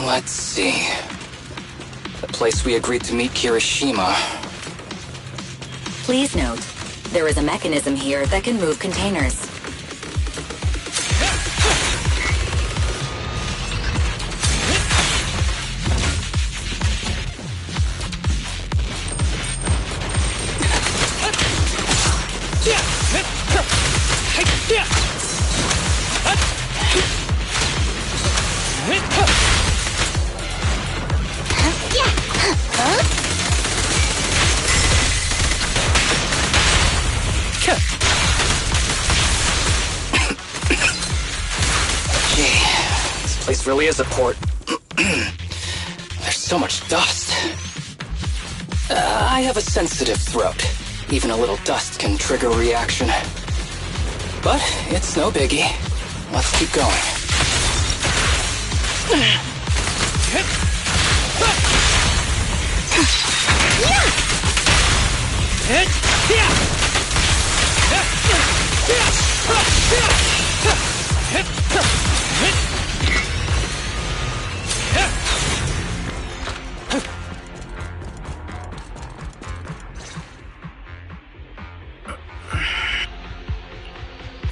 Let's see. The place we agreed to meet Kirishima. Please note, there is a mechanism here that can move containers. This really is a port. There's so much dust. I have a sensitive throat. Even a little dust can trigger a reaction. But it's no biggie. Let's keep going.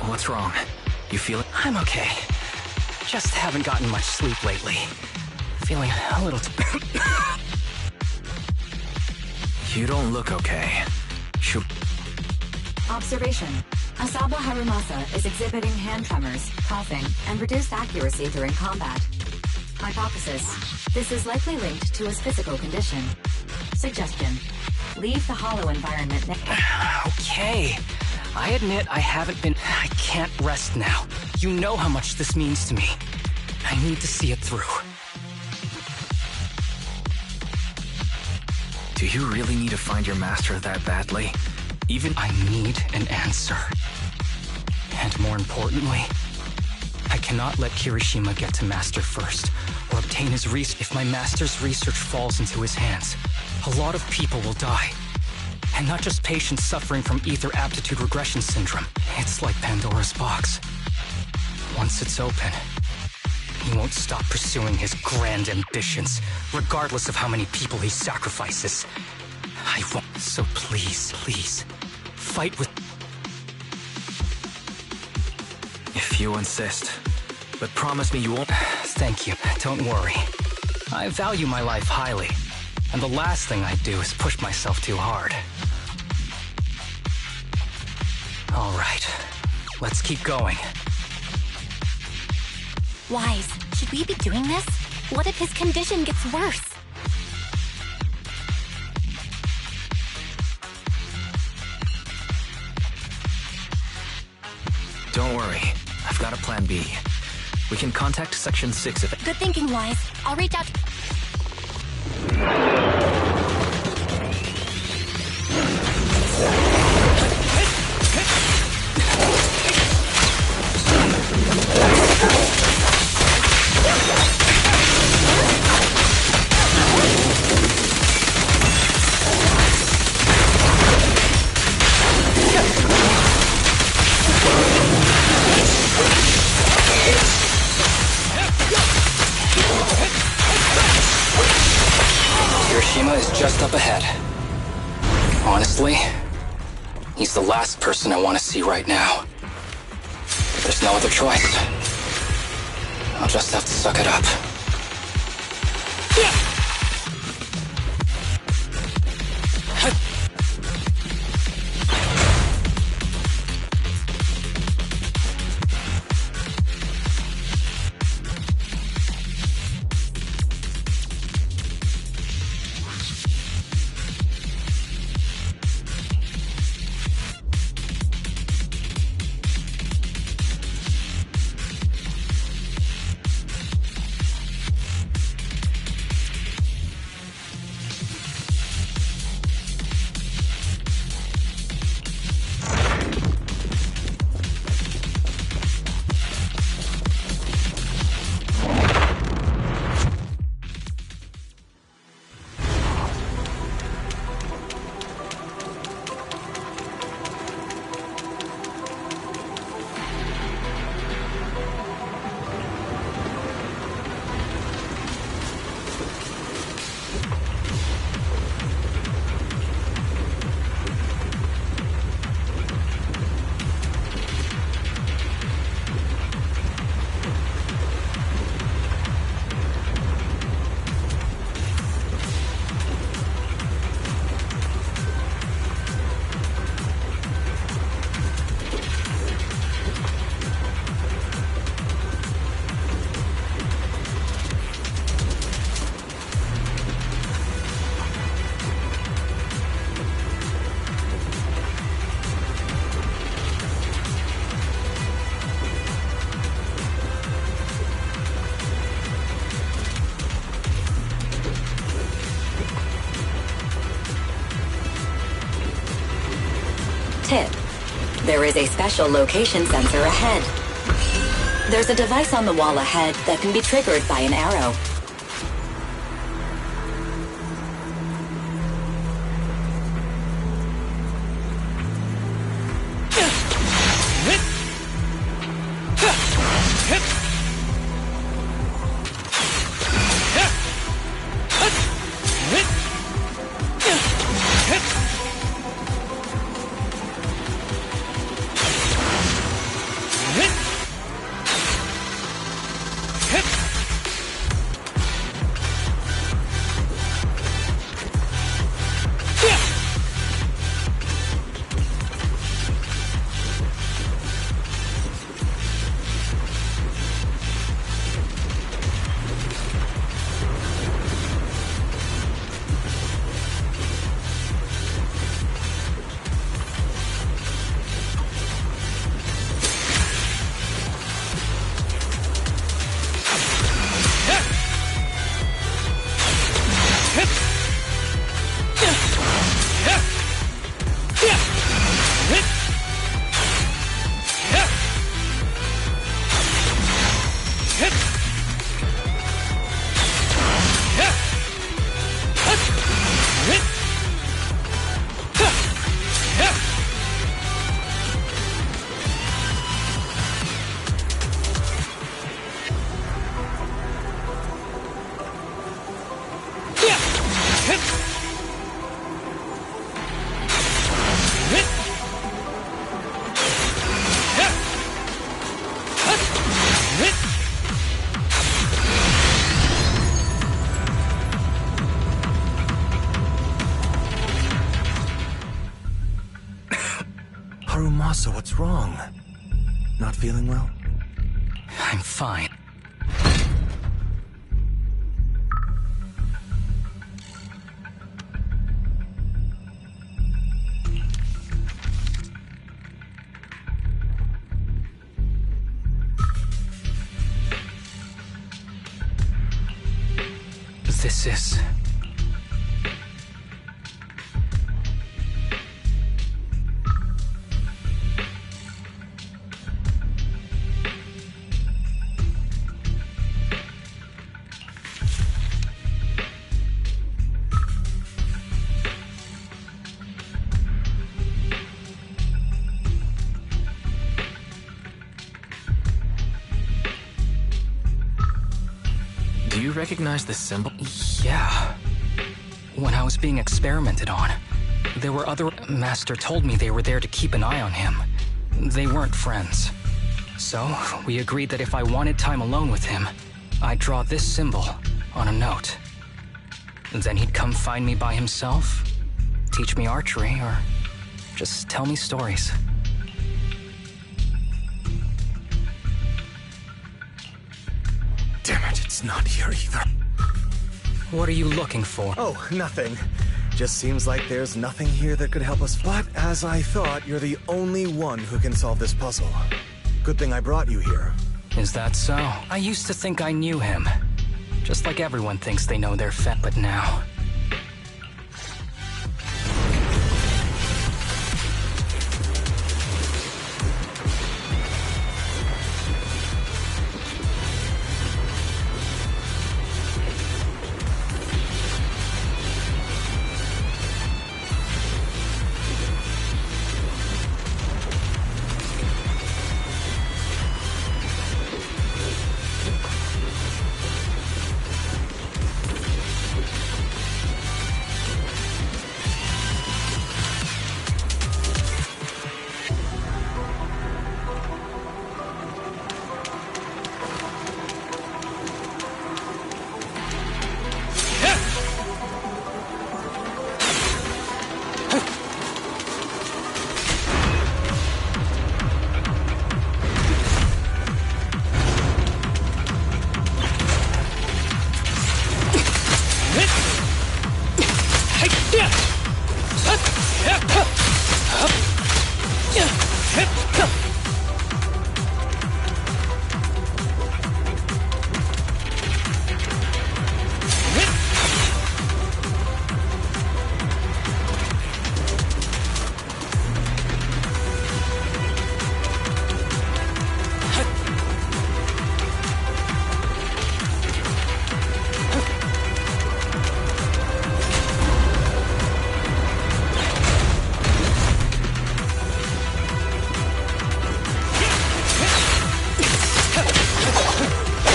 What's wrong? You feel it? I'm okay. Just haven't gotten much sleep lately. Feeling a little... You don't look okay. Shoot. Observation. Asaba Harumassa is exhibiting hand tremors, coughing, and reduced accuracy during combat. Hypothesis. This is likely linked to his physical condition. Suggestion. Leave the hollow environment now. Okay. I admit I haven't been... I can't rest now. You know how much this means to me. I need to see it through. Do you really need to find your master that badly? Even... I need an answer. And more importantly, I cannot let Kirishima get to Master first, or obtain his research. If my Master's research falls into his hands, a lot of people will die. And not just patients suffering from ether aptitude regression syndrome. It's like Pandora's box. Once it's open, he won't stop pursuing his grand ambitions, regardless of how many people he sacrifices. I won't... So please, please, fight with... If you insist. But promise me you won't... Thank you. Don't worry. I value my life highly, and the last thing I do is push myself too hard. All right. Let's keep going. Wise, should we be doing this? What if his condition gets worse? Don't worry. I've got a plan B. We can contact Section 6 if it... Good thinking, Wise. I'll reach out to... Kirishima is just up ahead. Honestly, he's the last person I want to see right now. There's no other choice. I'll just have to suck it up. Tip: there is a special location sensor ahead. There's a device on the wall ahead that can be triggered by an arrow. Harumassa, what's wrong? Not feeling well? I'm fine. This is... Do you recognize this symbol? Yeah. When I was being experimented on, there were other... Master told me they were there to keep an eye on him. They weren't friends. So, we agreed that if I wanted time alone with him, I'd draw this symbol on a note. Then he'd come find me by himself, teach me archery, or just tell me stories. Damn it, it's not here either. What are you looking for? Oh, nothing. Just seems like there's nothing here that could help us. But as I thought, you're the only one who can solve this puzzle. Good thing I brought you here. Is that so? I used to think I knew him. Just like everyone thinks they know their fet, but now...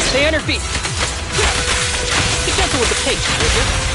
Stay on your feet. Be gentle with the pace, would you?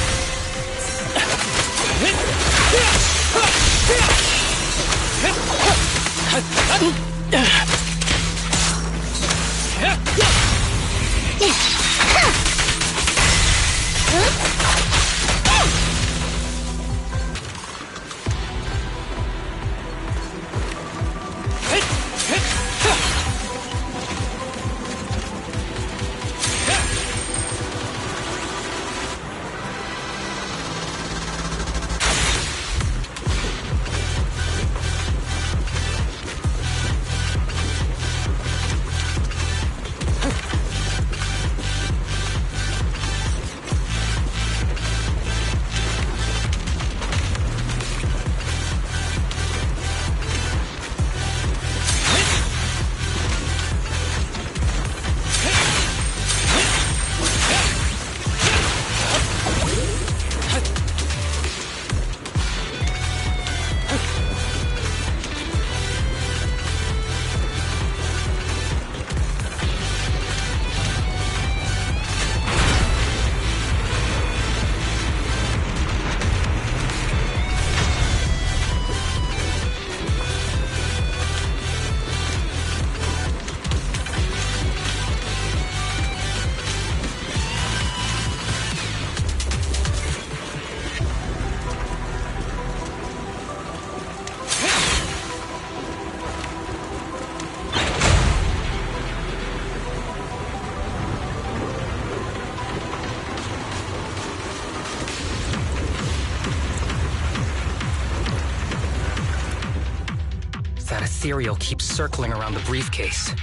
ethereal keeps circling around the briefcase.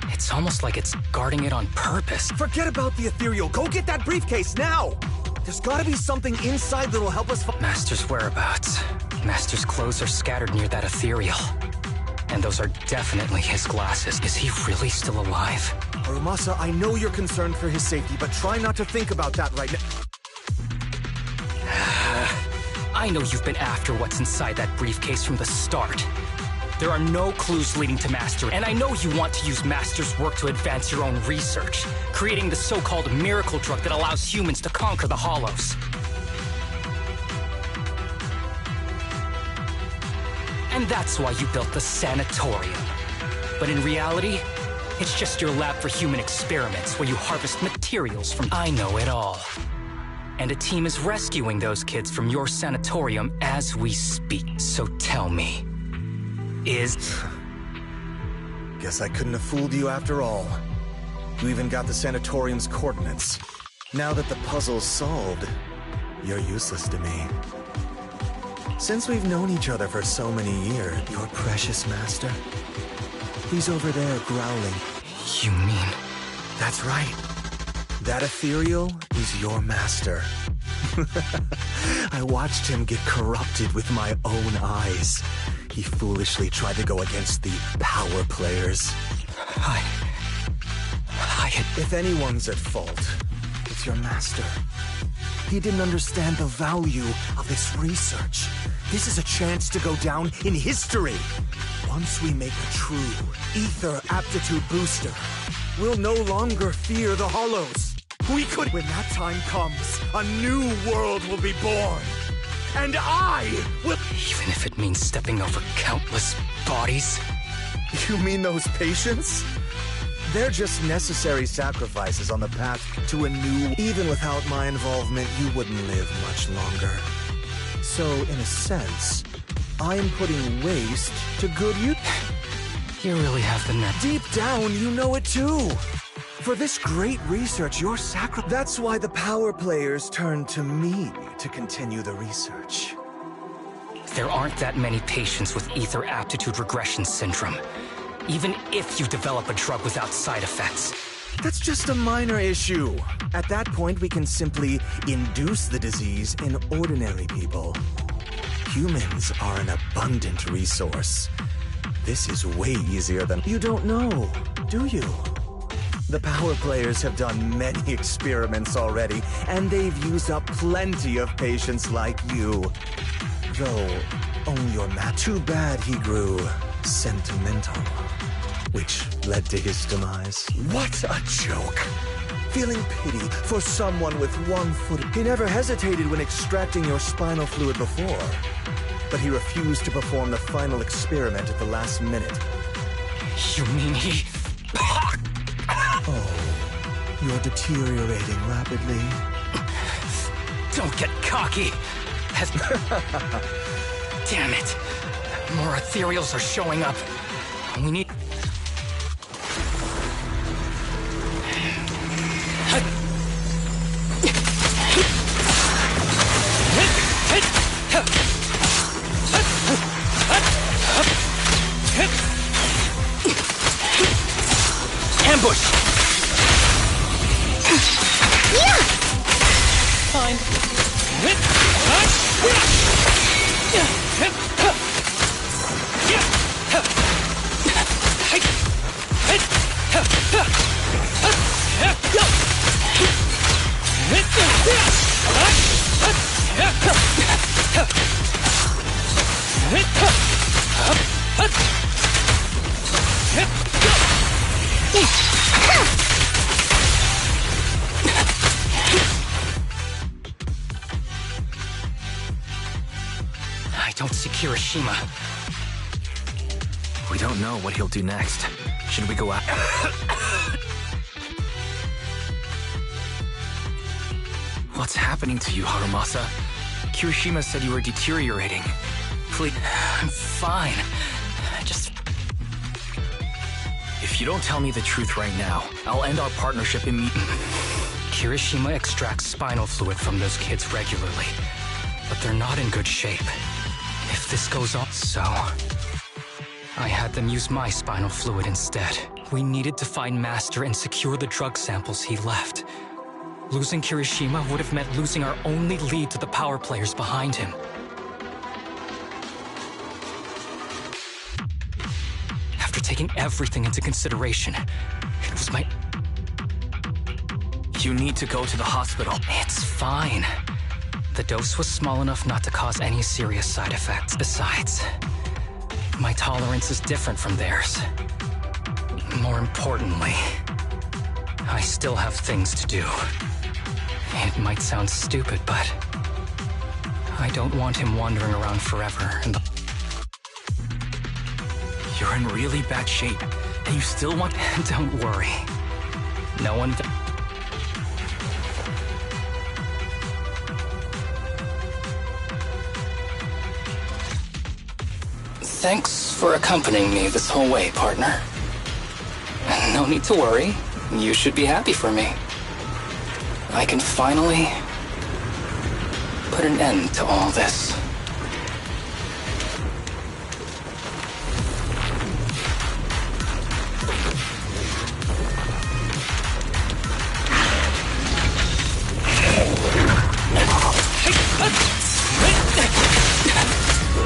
It's almost like it's guarding it on purpose. Forget about the ethereal. Go get that briefcase now! There's gotta be something inside that'll help us find Master's whereabouts. Master's clothes are scattered near that ethereal. And those are definitely his glasses. Is he really still alive? Harumassa, I know you're concerned for his safety, but try not to think about that right now. I know you've been after what's inside that briefcase from the start. There are no clues leading to Master, and I know you want to use Master's work to advance your own research, creating the so-called miracle drug that allows humans to conquer the Hollows. And that's why you built the sanatorium. But in reality, it's just your lab for human experiments where you harvest materials from... I know it all. And a team is rescuing those kids from your sanatorium as we speak. So tell me, Guess I couldn't have fooled you after all. You even got the sanatorium's coordinates. Now that the puzzle's solved, you're useless to me. Since we've known each other for so many years, your precious master, he's over there growling. You mean... That's right. That ethereal is your master. I watched him get corrupted with my own eyes. He foolishly tried to go against the power players. If anyone's at fault, it's your master. He didn't understand the value of this research. This is a chance to go down in history. Once we make a true ether aptitude booster, we'll no longer fear the Hollows. We could... When that time comes, a new world will be born. And I will... Even if it means stepping over countless bodies? You mean those patients? They're just necessary sacrifices on the path to a new... Even without my involvement, you wouldn't live much longer. So, in a sense, I'm putting waste to good use. You really have the net. Deep down, you know it too. For this great research, you're That's why the power players turn to me to continue the research. There aren't that many patients with ether aptitude regression syndrome. Even if you develop a drug without side effects. That's just a minor issue. At that point, we can simply induce the disease in ordinary people. Humans are an abundant resource. This is way easier than... You don't know, do you? The power players have done many experiments already, and they've used up plenty of patients like you. Though, only your Too bad he grew sentimental, which led to his demise. What a joke! Feeling pity for someone with one foot. He never hesitated when extracting your spinal fluid before, but he refused to perform the final experiment at the last minute. You mean he... Oh, you're deteriorating rapidly. Don't get cocky! Damn it! More ethereals are showing up. We need... Ambush! Yeah! Fine. I don't see Kirishima. We don't know what he'll do next. Should we go out? What's happening to you, Harumassa? Kirishima said you were deteriorating. Please... I'm fine. If you don't tell me the truth right now, I'll end our partnership immediately. Kirishima extracts spinal fluid from those kids regularly, but they're not in good shape. If this goes on, so... I had them use my spinal fluid instead. We needed to find Master and secure the drug samples he left. Losing Kirishima would have meant losing our only lead to the power players behind him. After taking everything into consideration, it was my... You need to go to the hospital. It's fine. The dose was small enough not to cause any serious side effects. Besides, my tolerance is different from theirs. More importantly, I still have things to do. It might sound stupid, but I don't want him wandering around forever in the... You're in really bad shape, and you still want... Don't worry. No one... Thanks for accompanying me this whole way, partner. No need to worry. You should be happy for me. I can finally put an end to all this.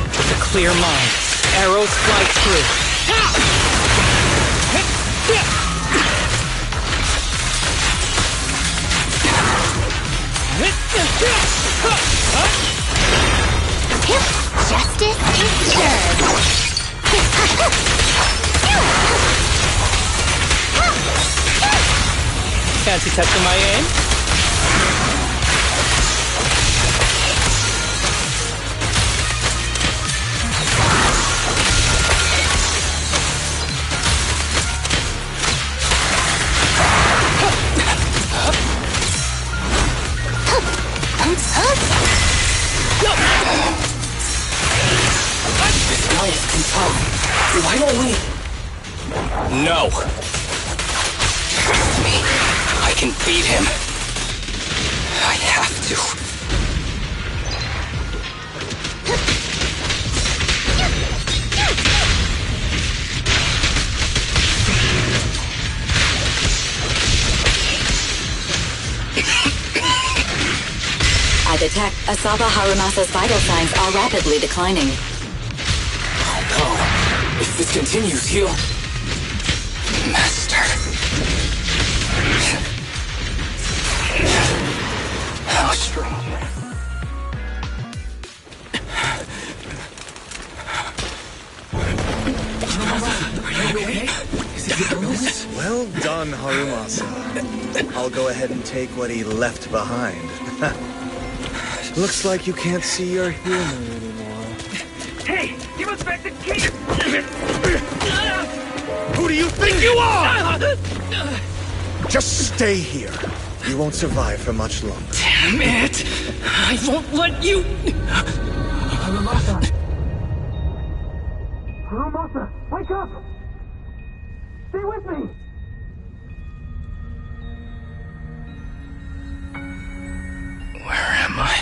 With a clear mind, arrows fly through. Justice is served. Fancy testing my aim? This guy is compelling. Why don't we... No. Trust me. I can beat him. I have to. I detect Asaba Harumasa's vital signs are rapidly declining. Oh no. If this continues, he'll... Master. How strange. Are you okay? Is it your illness? Well done, Harumasa. I'll go ahead and take what he left behind. Looks like you can't see your humor anymore. Hey! Give us back the key! Who do you think you are? Just stay here. You won't survive for much longer. Damn it! I won't let you... Harumasa! Harumasa, wake up! Stay with me! Where am I?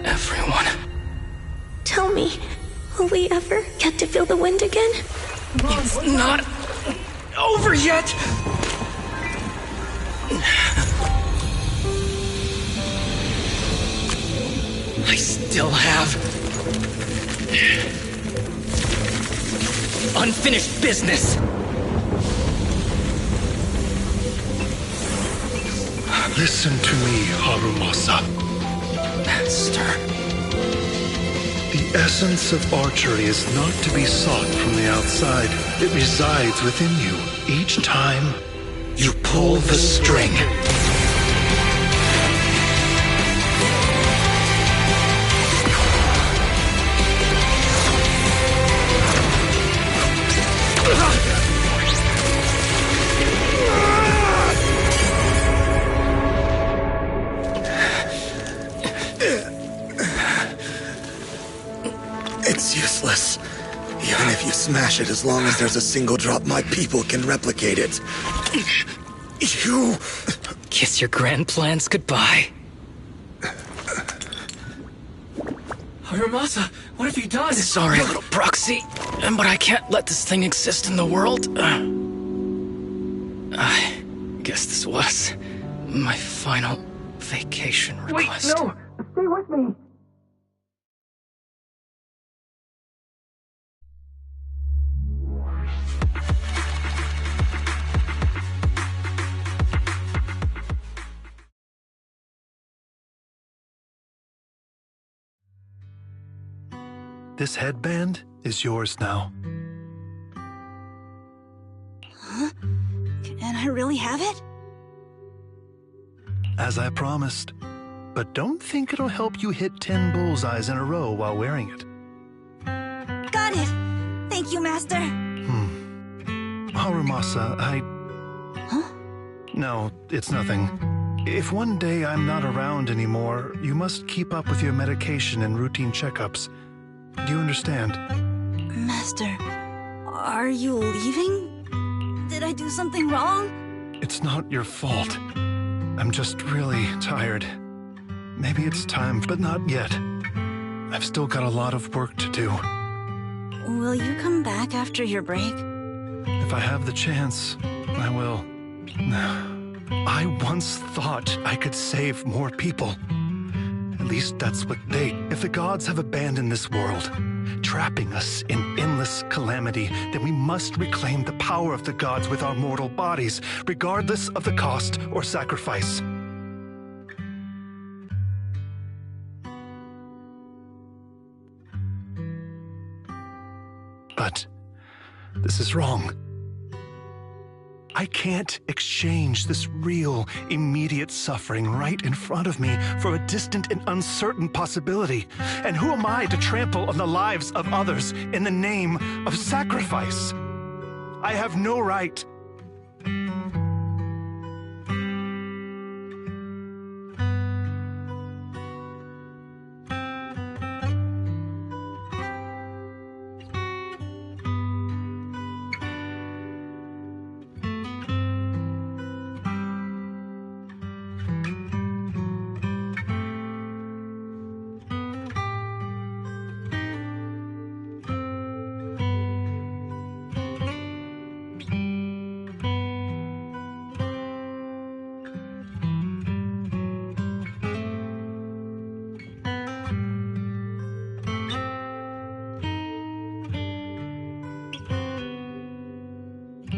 Everyone. Tell me, will we ever get to feel the wind again? It's not over yet! I still have unfinished business. Listen to me, Harumasa. Master. The essence of archery is not to be sought from the outside. It resides within you. Each time you pull the string. It's useless. Even if you smash it, as long as there's a single drop, my people can replicate it. You... Kiss your grand plans goodbye. Harumasa, What have you done? Sorry, little proxy, but I can't let this thing exist in the world. I guess this was my final vacation request. Wait, no! Stay with me! This headband is yours now. Huh? Can I really have it? As I promised. But don't think it'll help you hit 10 bullseyes in a row while wearing it. Got it! Thank you, Master! Harumassa, Huh? No, it's nothing. If one day I'm not around anymore, you must keep up with your medication and routine checkups. Do you understand? Master, are you leaving? Did I do something wrong? It's not your fault. I'm just really tired. Maybe it's time, but not yet. I've still got a lot of work to do. Will you come back after your break? If I have the chance, I will. I once thought I could save more people. At least that's what they... If the gods have abandoned this world, trapping us in endless calamity, then we must reclaim the power of the gods with our mortal bodies, regardless of the cost or sacrifice. But this is wrong. I can't exchange this real, immediate suffering right in front of me for a distant and uncertain possibility. And who am I to trample on the lives of others in the name of sacrifice? I have no right.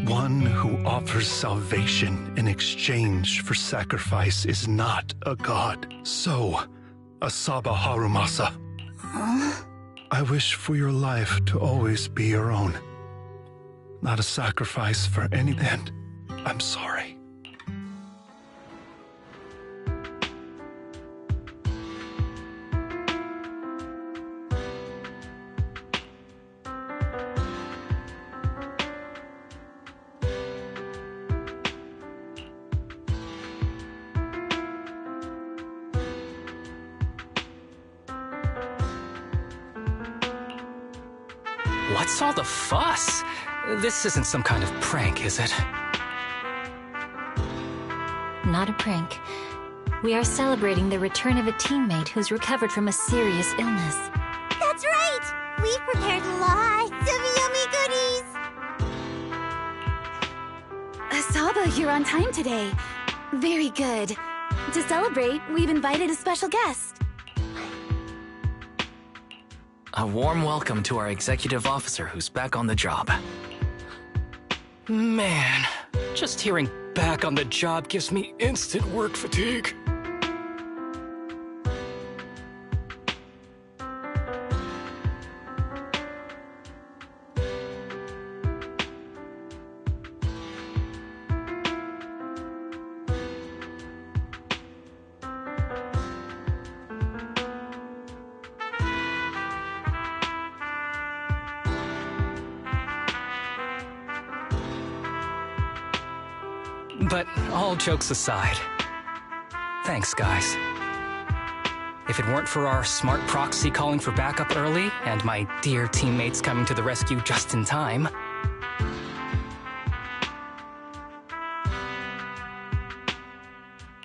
One who offers salvation in exchange for sacrifice is not a god. So, Asaba Harumassa. Huh? I wish for your life to always be your own. Not a sacrifice for any end. I'm sorry. What's all the fuss? This isn't some kind of prank, is it? Not a prank. We are celebrating the return of a teammate who's recovered from a serious illness. That's right! We've prepared lots of yummy goodies! Asaba, you're on time today. Very good. To celebrate, we've invited a special guest. A warm welcome to our executive officer who's back on the job. Man, just hearing back on the job gives me instant work fatigue. But all jokes aside, thanks, guys. If it weren't for our smart proxy calling for backup early and my dear teammates coming to the rescue just in time,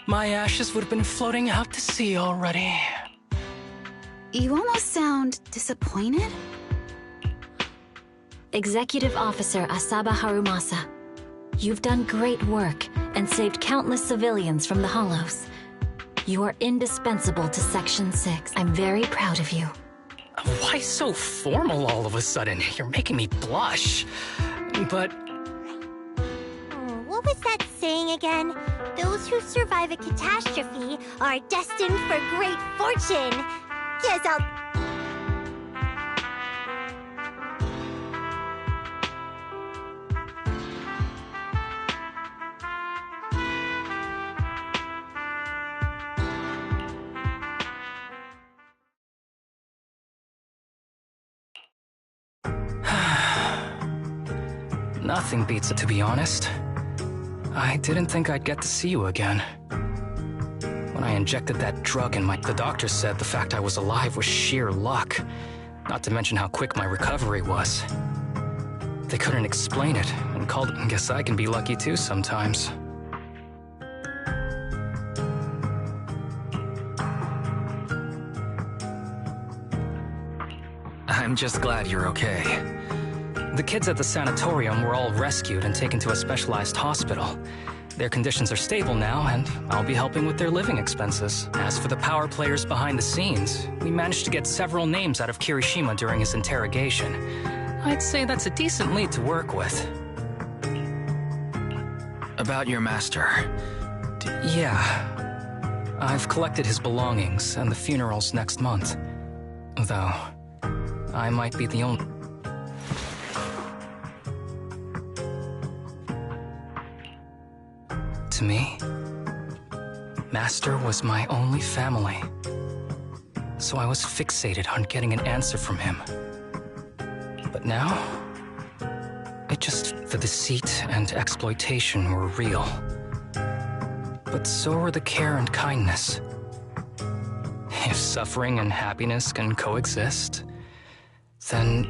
my ashes would have been floating out to sea already. You almost sound disappointed? Executive Officer Asaba Harumassa, you've done great work and saved countless civilians from the Hollows. You are indispensable to Section 6. I'm very proud of you. Why so formal all of a sudden? You're making me blush. But... What was that saying again? Those who survive a catastrophe are destined for great fortune. Guess I'll... Nothing beats it, to be honest. I didn't think I'd get to see you again. When I injected that drug in the doctor said the fact I was alive was sheer luck. Not to mention how quick my recovery was. They couldn't explain it, and called it. Guess I can be lucky too sometimes. I'm just glad you're okay. The kids at the sanatorium were all rescued and taken to a specialized hospital. Their conditions are stable now, and I'll be helping with their living expenses. As for the power players behind the scenes, we managed to get several names out of Kirishima during his interrogation. I'd say that's a decent lead to work with. About your master. Yeah. I've collected his belongings, and the funeral's next month. Though, I might be the only... To me, Master was my only family. So I was fixated on getting an answer from him. But now, the deceit and exploitation were real. But so were the care and kindness. If suffering and happiness can coexist, then...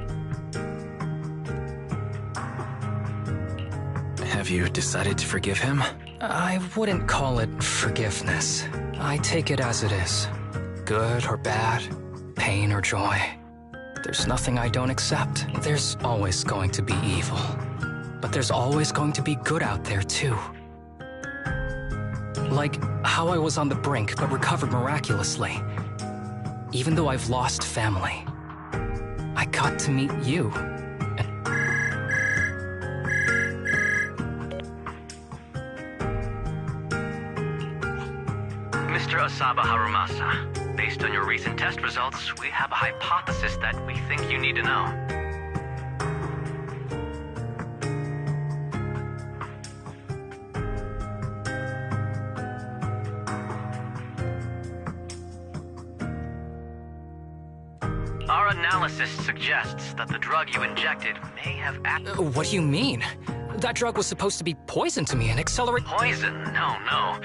Have you decided to forgive him? I wouldn't call it forgiveness. I take it as it is. Good or bad, pain or joy. There's nothing I don't accept. There's always going to be evil. But there's always going to be good out there, too. Like how I was on the brink, but recovered miraculously. Even though I've lost family, I got to meet you. Mr. Asaba Harumassa, based on your recent test results, we have a hypothesis that we think you need to know. Our analysis suggests that the drug you injected may have acted... What do you mean? That drug was supposed to be poison to me and accelerate... Poison? No.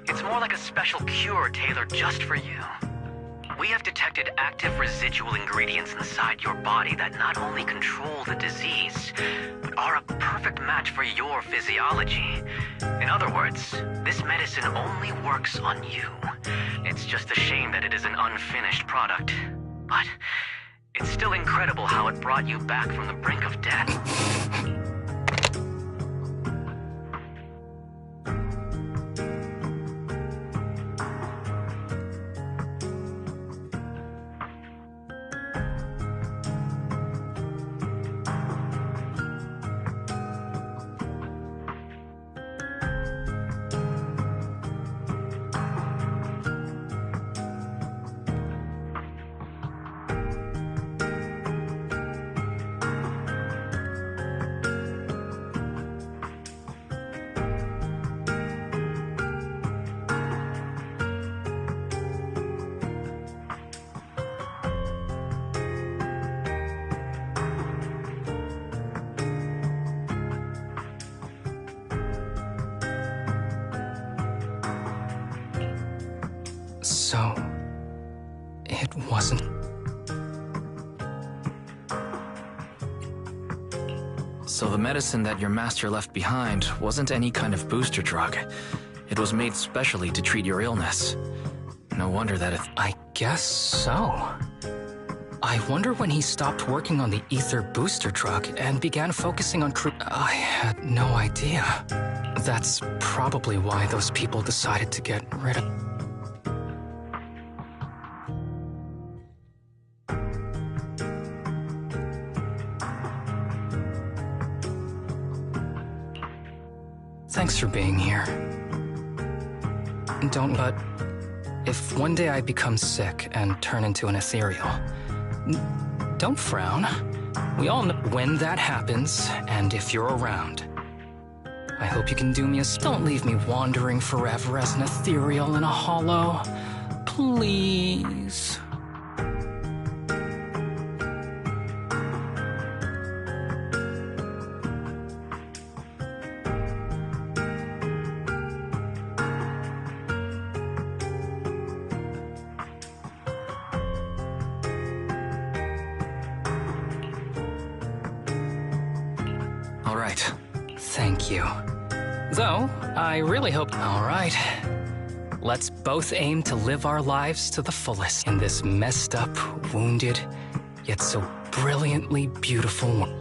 It's more like a special cure tailored just for you. We have detected active residual ingredients inside your body that not only control the disease, but are a perfect match for your physiology. In other words, this medicine only works on you. It's just a shame that it is an unfinished product. But it's still incredible how it brought you back from the brink of death. So... it wasn't... So the medicine that your master left behind wasn't any kind of booster drug. It was made specially to treat your illness. No wonder that I guess so. I wonder when he stopped working on the ether booster drug and began focusing on I had no idea. That's probably why those people decided to get rid of... Thanks for being here. But if one day I become sick and turn into an ethereal, don't frown. We all know when that happens, and if you're around. I hope you can do me a... Don't leave me wandering forever as an ethereal in a hollow. Please. All right. Thank you. Though, I really hope... All right. Let's both aim to live our lives to the fullest in this messed up, wounded, yet so brilliantly beautiful world.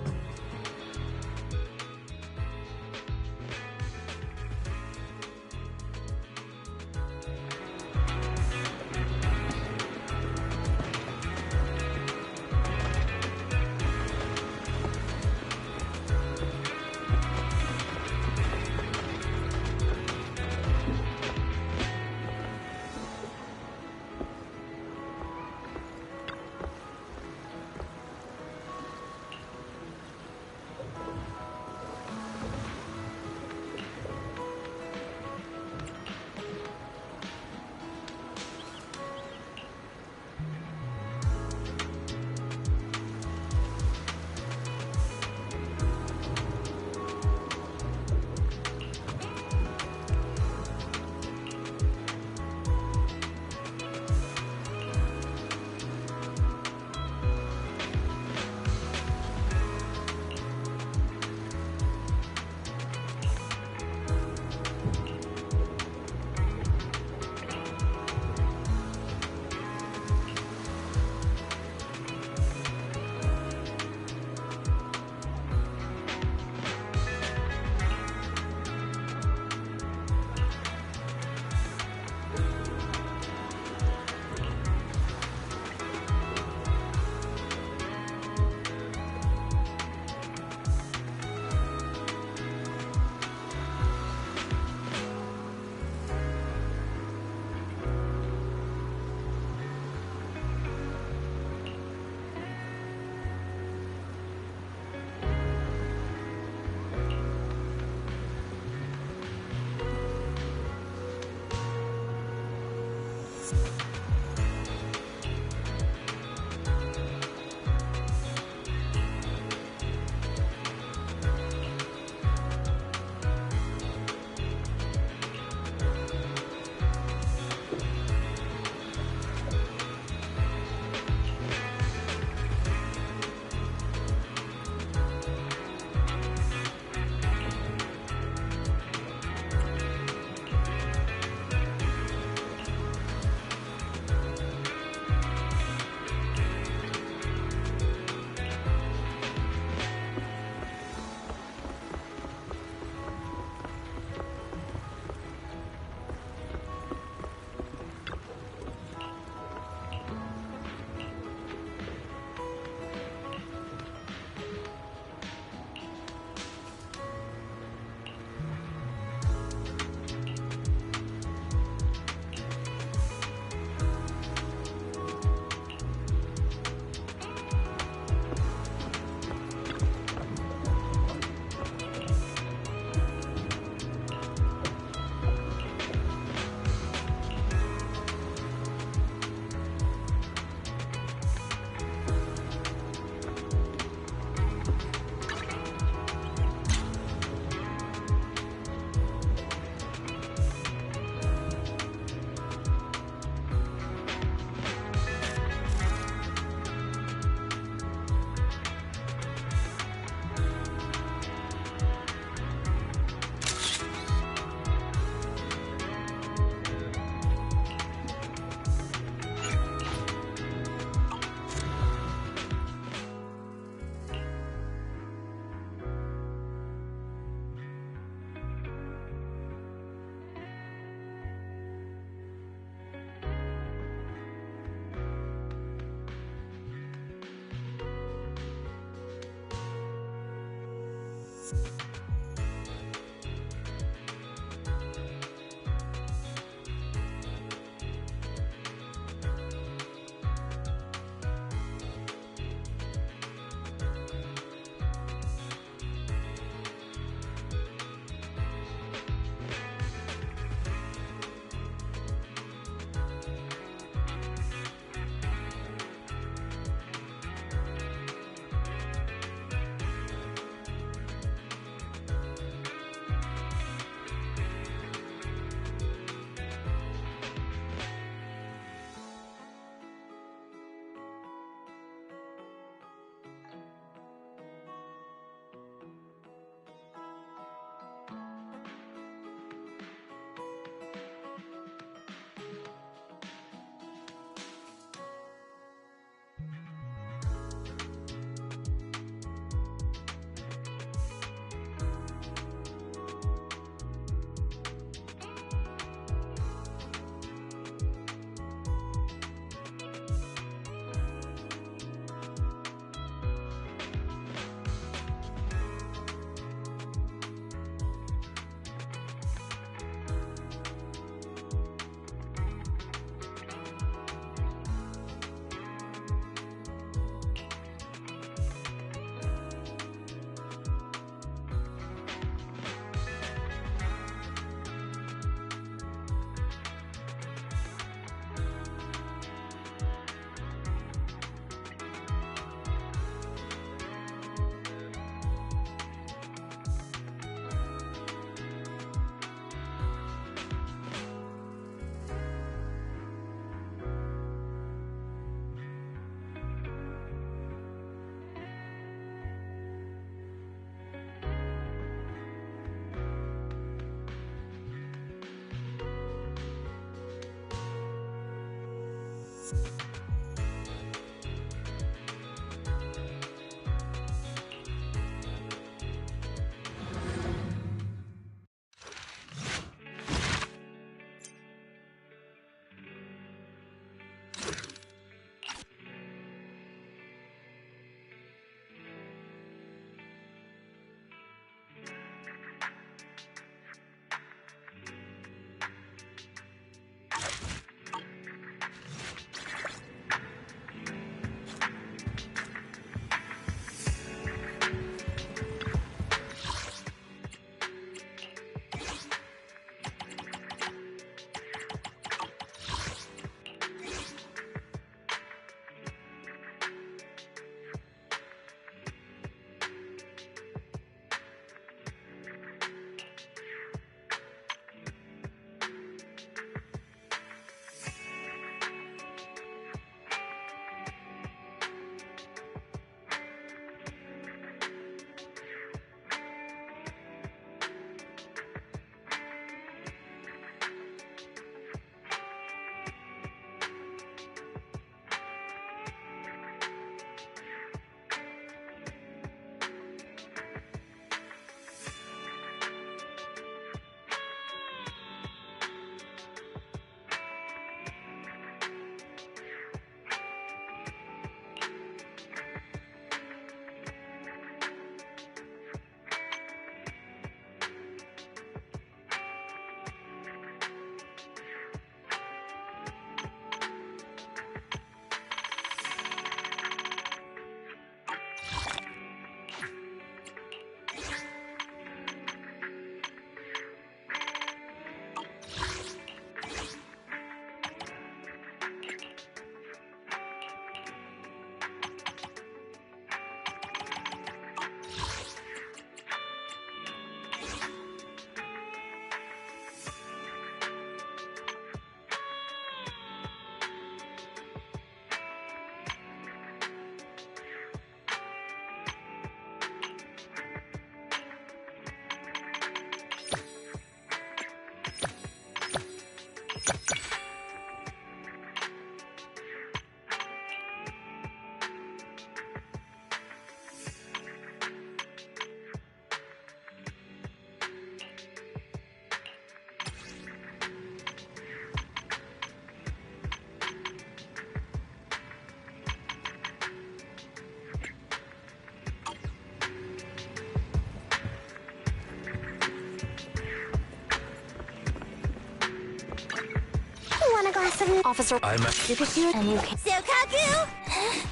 Officer. I'm a... Pikachu, and you can... Sokaku!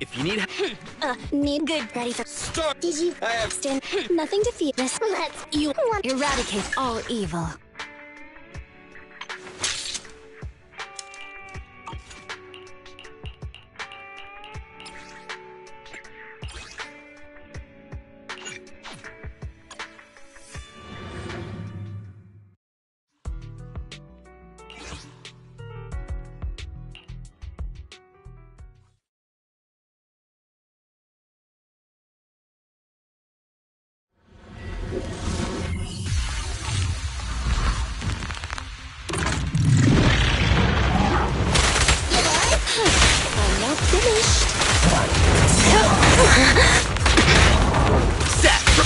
If you need... Need good. Ready for... Start! Did you... Stand... Nothing to fear. Let's... You... Eradicate all evil.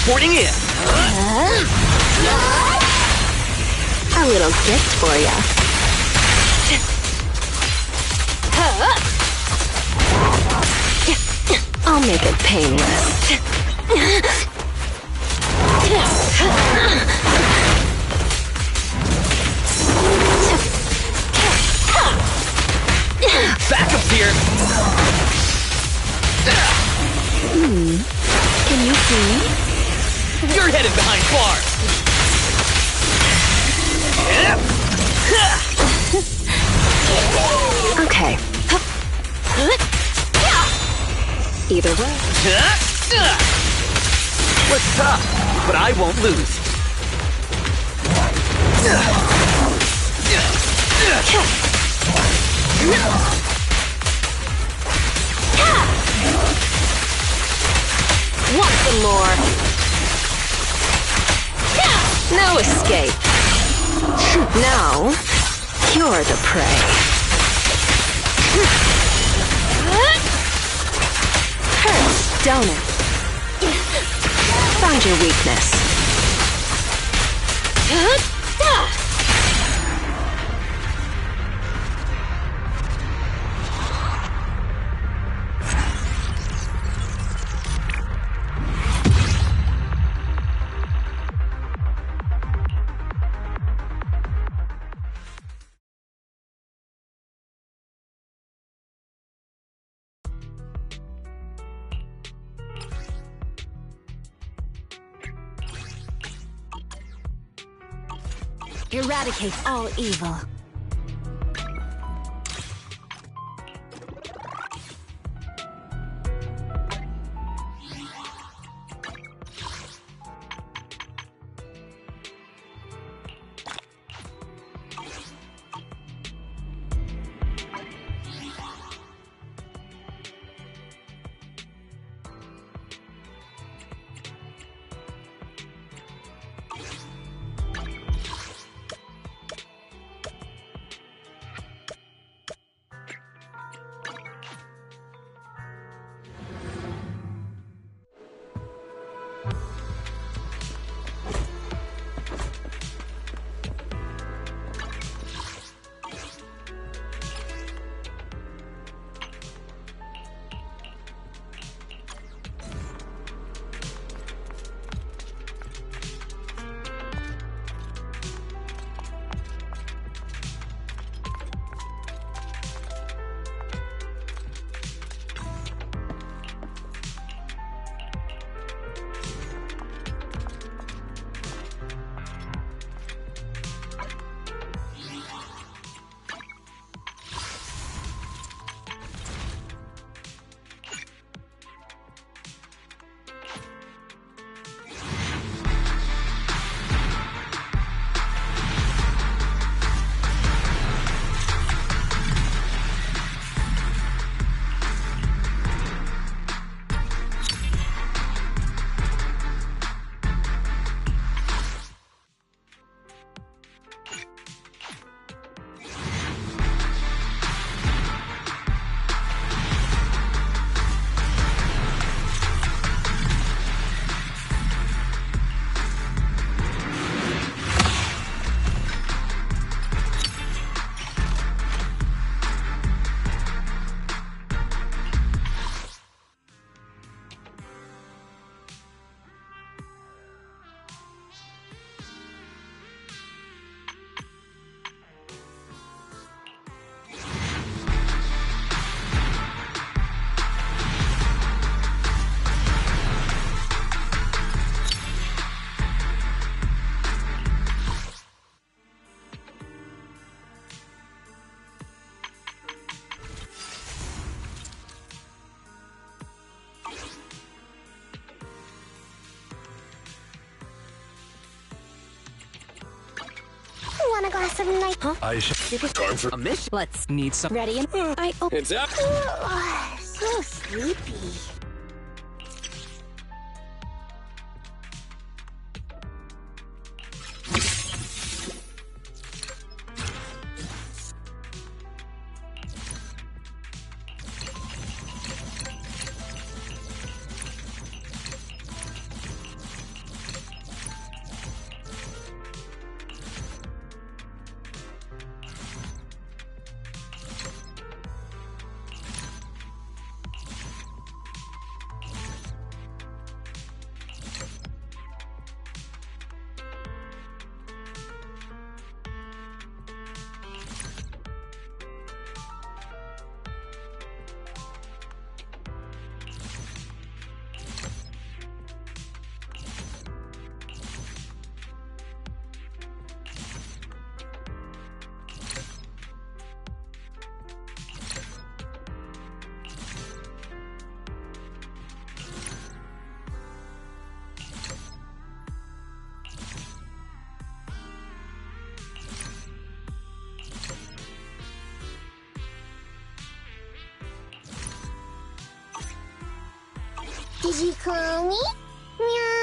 Reporting in! A little gift for ya. I'll make it painless. Backup's here! Can you see? You're headed behind bars! Okay. Either way. Looks tough, but I won't lose. Want some more? No escape. Now, you're the prey. Hurts, don't it? Find your weakness. Eradicate all evil. glass of night. Huh? I should. Time for a mission. Let's need some. Ready and It's up. So sleepy. Did you call me? Meow.